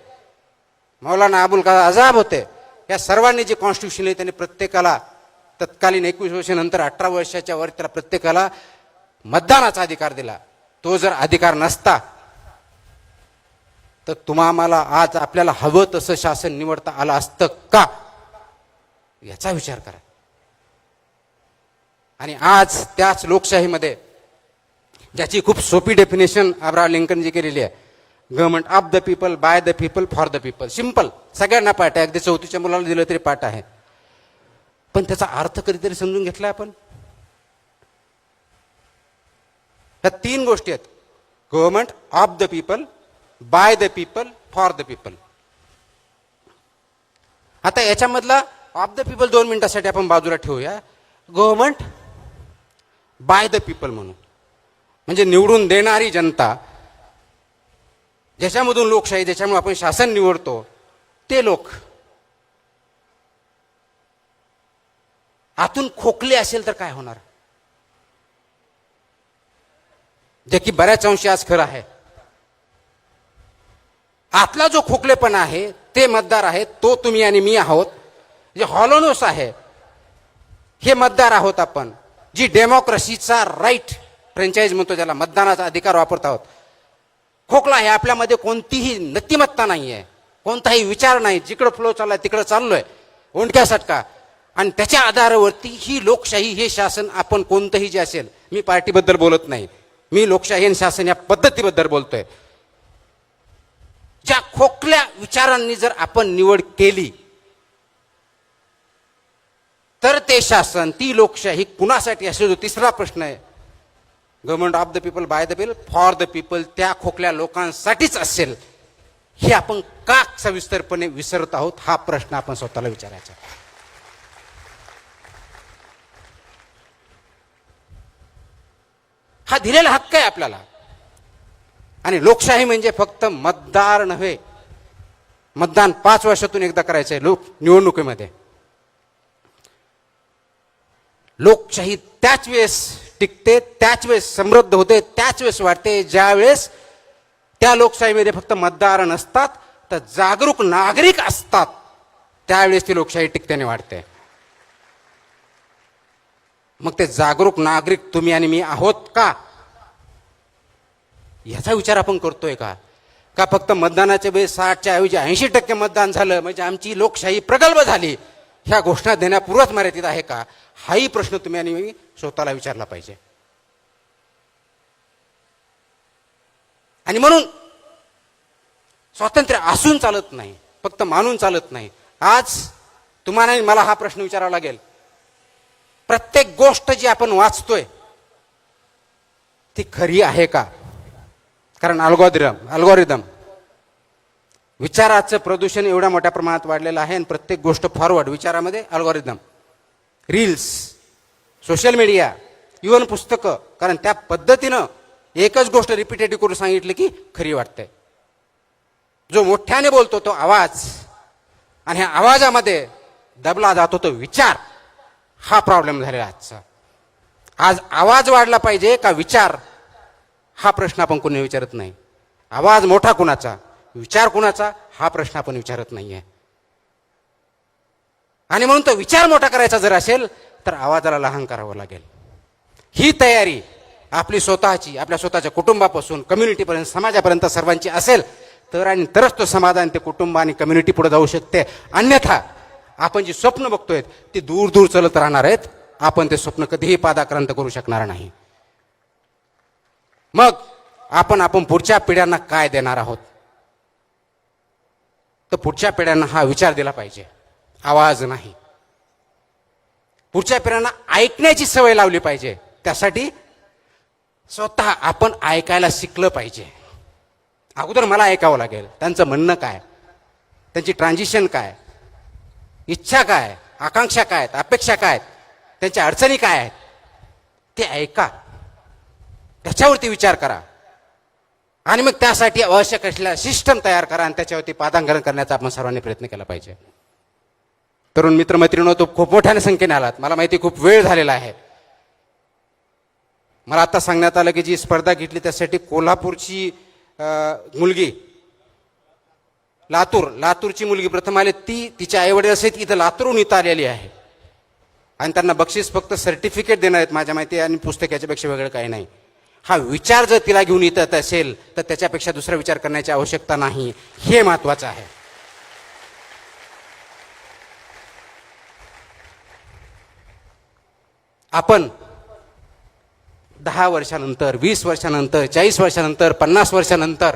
मौलाना अबुल कलाम आझाद होते, या सर्वांनी जे कॉन्स्टिट्यूशन आहे त्यांनी प्रत्येकाला तत्कालीन 21 वर्षानंतर 18 वर्षाच्या वर त्याला प्रत्येकाला मतदानाचा अधिकार दिला. तो जर अधिकार नसता तर तुम्हाला आज आपल्याला हवं तसं शासन निवडता आलं असतं का? याचा विचार करा. आणि आज त्याच लोकशाहीमध्ये, ज्याची खूप सोपी डेफिनेशन अब्राहम लिंकनजी केलेली आहे, government of the people, by the people, for the people. Simple, सगळ्यांना पाठ आहे, अगदी 4थीच्या मुलाला दिलं तरी पाठ आहे. पण त्याचा अर्थ कधीतरी समजून घेतलाय आपण? ह्या 3 गोष्टी आहेत: government of the people, by the people, for the people. आता याच्यामधला ऑफ द पीपल 2 मिनिटासाठी आपण बाजूला ठेवूया. गव्हर्नमेंट बाय द पीपल म्हणून, म्हणजे निवडून देणारी जनता, ज्याच्यामधून लोकशाही, ज्याच्यामुळे आपण शासन निवडतो, ते लोक आतून खोकले असेल तर काय होणार? जे की बऱ्याच अंशी आज खरं आहे. आतला जो खोकलेपणा आहे ते मतदार आहेत, तो तुम्ही आणि मी आहोत. जे हॉलोनोस आहे हे मतदार आहोत आपण. जी डेमोक्रेसीचा राईट, फ्रँचाईज म्हणतो ज्याला, मतदानाचा अधिकार वापरत आहोत. खोकला आहे, आपल्यामध्ये कोणतीही नतिमत्ता नाही आहे, कोणताही विचार नाही, जिकडं फ्लो चाललाय तिकडं चाललोय, ओंडक्या सटका. आणि त्याच्या आधारावरती ही लोकशाही, हे शासन, आपण कोणतंही जे असेल, मी पार्टीबद्दल बोलत नाही, मी लोकशाही आणि शासन या पद्धतीबद्दल बोलतोय. ज्या खोकल्या विचारांनी जर आपण निवड केली तर ते शासन, ती लोकशाही कुणासाठी असेल? जो तिसरा प्रश्न आहे, government of the people, by the people, for the people, त्या खोकल्या लोकांसाठीच असेल, हे आपण का सविस्तरपणे विसरत आहोत? हा प्रश्न आपण स्वतःला विचारायचा. हा दिलेला हक्क आहे आपल्याला. आणि लोकशाही म्हणजे फक्त मतदार नव्हे, मतदान 5 वर्षातून एकदा करायचंय निवडणुकीमध्ये. लोकशाही त्याच वेळेस टिकते, त्याच वेळेस समृद्ध होते, त्याच वेळेस वाढते ज्या वेळेस त्या लोकशाहीमध्ये फक्त मतदार नसतात तर जागरूक नागरिक असतात. त्यावेळेस ती लोकशाही टिकतेने वाढते. मग ते जागरूक नागरिक तुम्ही आणि मी आहोत का, याचा विचार आपण करतोय का? का फक्त मतदानाच्या वेळेस 60च्या ऐवजी 80% मतदान झालं म्हणजे आमची लोकशाही प्रगल्भ झाली, ह्या घोषणा देण्यापूर्वच मर्यादित आहे का? हाही प्रश्न तुम्ही आणि मी स्वतःला विचारला पाहिजे. आणि म्हणून स्वातंत्र्य असून चालत नाही, फक्त मानून चालत नाही. आज तुम्हाला मला हा प्रश्न विचारावा लागेल, प्रत्येक गोष्ट जी आपण वाचतोय ती खरी आहे का? कारण अल्गोरिदम विचाराचं प्रदूषण एवढ्या मोठ्या प्रमाणात वाढलेलं आहे आणि प्रत्येक गोष्ट फॉरवर्ड विचारामध्ये algorithm, reels, social media, even पुस्तकं. कारण त्या पद्धतीनं एकच गोष्ट रिपीटेटिव्ह करून सांगितलं की खरी वाटते. जो मोठ्याने बोलतो तो आवाज, आणि ह्या आवाजामध्ये दबला जातो तो विचार, हा प्रॉब्लेम झालेला आजचा. आज आवाज वाढला पाहिजे का विचार, हा प्रश्न आपण कोणी विचारत नाही. आवाज मोठा कुणाचा, विचार कुणाचा, हा प्रश्न आपण विचारत नाहीये. आणि म्हणून तो विचार मोठा करायचा जर असेल तर आवाजाला लहान करावं लागेल. ही तयारी आपली स्वतःची, आपल्या स्वतःच्या कुटुंबापासून कम्युनिटीपर्यंत, समाजापर्यंत सर्वांची असेल तर आणि तरच तो समाज आणि ते कुटुंब आणि कम्युनिटी पुढे जाऊ शकते. अन्यथा आपण जी स्वप्न बघतोय ती दूर दूर चलत राहणार आहेत. आपण ते स्वप्न कधीही पादाक्रांत करू शकणार नाही. मग आपण पुढच्या पिढ्यांना काय देणार आहोत? तर पुढच्या पिढ्यांना हा विचार दिला पाहिजे, आवाज नाही. पुढच्या पिढ्यांना ऐकण्याची सवय लावली पाहिजे. त्यासाठी स्वतः आपण ऐकायला शिकलं पाहिजे. अगोदर मला ऐकावं लागेल, त्यांचं म्हणणं काय, त्यांची ट्रान्झिशन काय, इच्छा काय, आकांक्षा काय, अपेक्षा काय, त्यांच्या अडचणी काय आहेत, ते ऐका, त्याच्यावरती विचार करा. आणि मग त्यासाठी आवश्यक असलेला सिस्टम तयार करा आणि त्याच्यावरती पादांकरण करण्याचा आपण सर्वांनी प्रयत्न केला पाहिजे. तरुण मित्रमैत्रिणींनो, तो खूप मोठ्या संख्येने आलात, मला माहिती खूप वेळ झालेला आहे. मला आता सांगण्यात आलं की जी स्पर्धा घेतली त्यासाठी कोल्हापूरची मुलगी, लातूरची मुलगी प्रथम आली. ती तिच्या आईवडील असेल इथं लातूरहून इथं आलेली आहे आणि त्यांना बक्षीस फक्त सर्टिफिकेट देणार आहेत माझ्या माहिती, आणि पुस्तकाच्या पेक्षा वेगळं काही नाही. हा विचार जर तिला घेऊन येत असेल तर त्याच्यापेक्षा दुसरा विचार करण्याची आवश्यकता नाही, हे महत्वाचं आहे. आपण 10 वर्षानंतर, 20 वर्षानंतर, 40 वर्षानंतर, 50 वर्षानंतर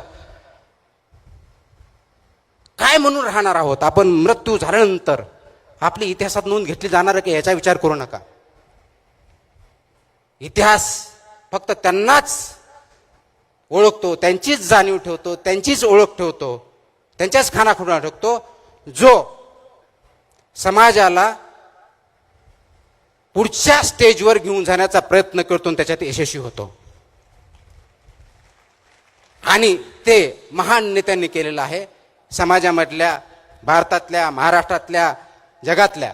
काय म्हणून राहणार आहोत? आपण मृत्यू झाल्यानंतर आपली इतिहासात नोंद घेतली जाणार की याचा विचार करू नका. इतिहास फक्त त्यांनाच ओळखतो, त्यांचीच जाणीव ठेवतो, त्यांचीच ओळख ठेवतो, त्यांच्याच खानाखुणा ठेवतो जो समाजाला पुढच्या स्टेजवर घेऊन जाण्याचा प्रयत्न करतो आणि त्याच्यात यशस्वी होतो. आणि ते महान नेत्यांनी केलेलं आहे, समाजामधल्या, भारतातल्या, महाराष्ट्रातल्या, जगातल्या.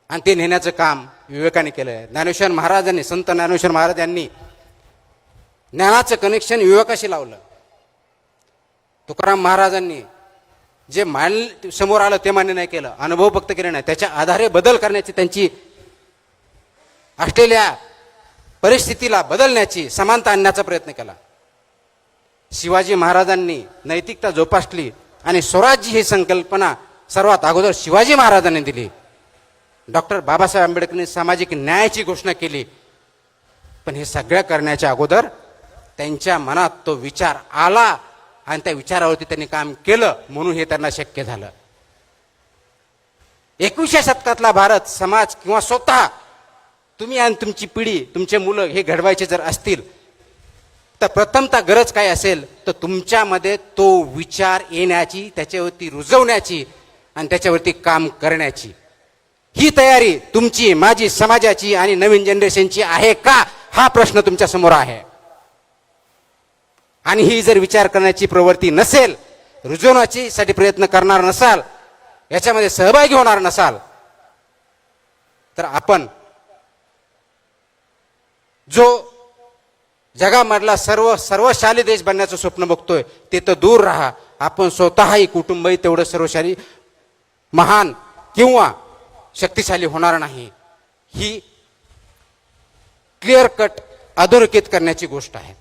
आणि ते नेण्याचं काम विवेकाने केलं आहे. ज्ञानेश्वर महाराजांनी, संत ज्ञानेश्वर महाराज यांनी ज्ञानाचं कनेक्शन विवेकाशी लावलं. तुकाराम महाराजांनी जे समोर आलं ते मान्य नाही केलं, अनुभव फक्त केले नाही, त्याच्या आधारे बदल करण्याची, त्यांची असलेल्या परिस्थितीला बदलण्याची, समानता आणण्याचा प्रयत्न केला. शिवाजी महाराजांनी नैतिकता जोपासली आणि स्वराज्य ही संकल्पना सर्वात अगोदर शिवाजी महाराजांनी दिली. डॉक्टर बाबासाहेब आंबेडकरांनी सामाजिक न्यायाची घोषणा केली. पण हे सगळं करण्याच्या अगोदर त्यांच्या मनात तो विचार आला आणि त्या विचारावरती त्यांनी काम केलं, म्हणून हे त्यांना शक्य झालं. 21व्या शतकातला भारत समाज किंवा स्वतः तुम्ही आणि तुमची पिढी, तुमचे मुलं हे घडवायचे जर असतील तर प्रथमतः गरज काय असेल तर तुमच्यामध्ये तो विचार येण्याची, त्याच्यावरती रुजवण्याची आणि त्याच्यावरती काम करण्याची. ही तयारी तुमची, माझी, समाजाची आणि नवीन जनरेशनची आहे का, हा प्रश्न तुमच्या समोर आहे. आणि ही जर विचार करण्याची प्रवृत्ती नसेल, रुजवण्याची साठी प्रयत्न करणार नसाल, याच्यामध्ये सहभागी होणार नसाल, तर आपण जो जगामधला सर्वशाली देश बनण्याचं स्वप्न बघतोय ते तर दूर राहा. आपण स्वतःही कुटुंबही तेवढं सर्वशाली, महान किंवा शक्तिशाली होणार नाही. ही क्लिअर कट अधोरेखित करण्याची गोष्ट आहे.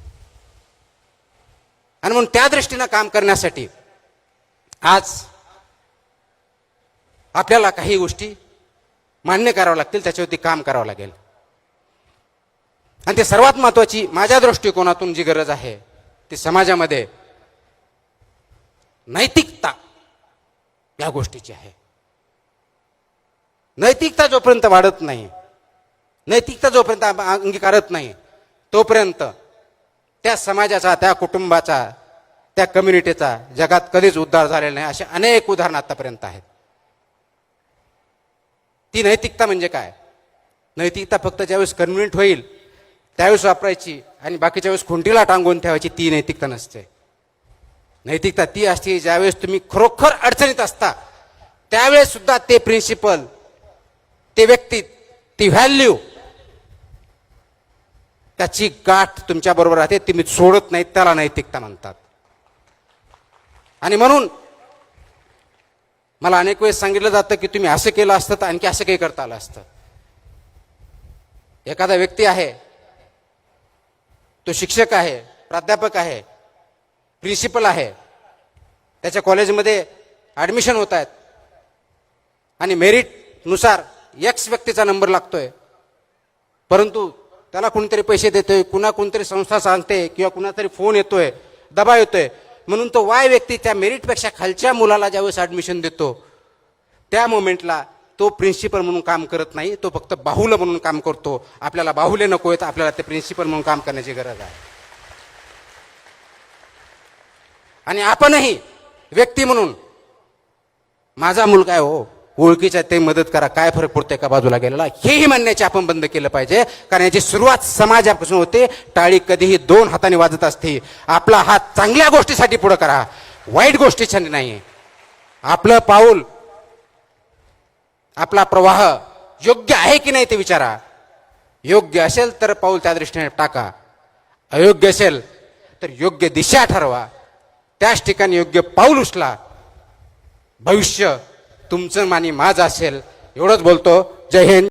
आणि म्हणून त्या दृष्टीनं काम करण्यासाठी आज आपल्याला काही गोष्टी मान्य कराव्या लागतील, त्याच्यावरती काम करावं लागेल. आणि ते सर्वात महत्वाची माझ्या दृष्टिकोनातून जी गरज आहे ती समाजामध्ये नैतिकता या गोष्टीची आहे. नैतिकता जोपर्यंत वाढत नाही, नैतिकता जोपर्यंत अंगीकारत नाही, तोपर्यंत त्या समाजाचा, त्या कुटुंबाचा, त्या कम्युनिटीचा जगात कधीच उद्धार झालेला नाही. असे अनेक उदाहरणं आतापर्यंत आहेत. ती नैतिकता म्हणजे काय? नैतिकता फक्त ज्यावेळेस कन्व्हिनियंट होईल त्यावेळेस वापरायची आणि बाकीच्या वेळेस खुंटीला टांगून ठेवायची, ती नैतिकता नसते. नैतिकता ती असते ज्यावेळेस तुम्ही खरोखर अडचणीत असता त्यावेळेस सुद्धा ते प्रिन्सिपल, ते व्यक्ती, ती व्हॅल्यू, त्याची गाठ तुमच्या बरोबर राहते, तुम्ही सोडत नाही, त्याला नैतिकता म्हणतात. आणि म्हणून मला अनेक वेळेस सांगितलं जातं की तुम्ही असं केलं असतं तर आणखी असं काही करता आलं असतं. एखादा व्यक्ती आहे, तो शिक्षक आहे, प्राध्यापक आहे, प्रिन्सिपल आहे, त्याच्या कॉलेजमध्ये ॲडमिशन होत आहेत आणि मेरिटनुसार एक्स व्यक्तीचा नंबर लागतोय, परंतु त्याला कुणीतरी पैसे देतोय, कुणीतरी संस्था सांगते किंवा कुणातरी फोन येतोय, दबाव येतोय, म्हणून तो वाय व्यक्ती त्या मेरिटपेक्षा खालच्या मुलाला ज्यावेळेस ॲडमिशन देतो त्या मोमेंटला तो प्रिन्सिपल म्हणून काम करत नाही, तो फक्त बाहुलं म्हणून काम करतो. आपल्याला बाहुले नको आहेत, आपल्याला ते प्रिन्सिपल म्हणून काम करण्याची गरज आहे. आणि आपणही व्यक्ती म्हणून माझा मुलगा आहे हो, ओळखीच्या ते मदत करा, काय फरक पडतोय का बाजूला गेलेला, हेही म्हणण्याचे आपण बंद केलं पाहिजे. कारण याची सुरुवात समाजापासून होते. टाळी कधीही दोन हाताने वाजत असते. आपला हात चांगल्या गोष्टीसाठी पुढे करा, वाईट गोष्टीसाठी नाही. आपलं पाऊल, आपला प्रवाह योग्य आहे की नाही ते विचारा. योग्य असेल तर पाऊल त्या दृष्टीने टाका, अयोग्य असेल तर योग्य दिशा ठरवा, त्याच ठिकाणी योग्य पाऊल उचला. भविष्य तुमचं आणि माझं असेल. एवढंच बोलतो. जय हिंद.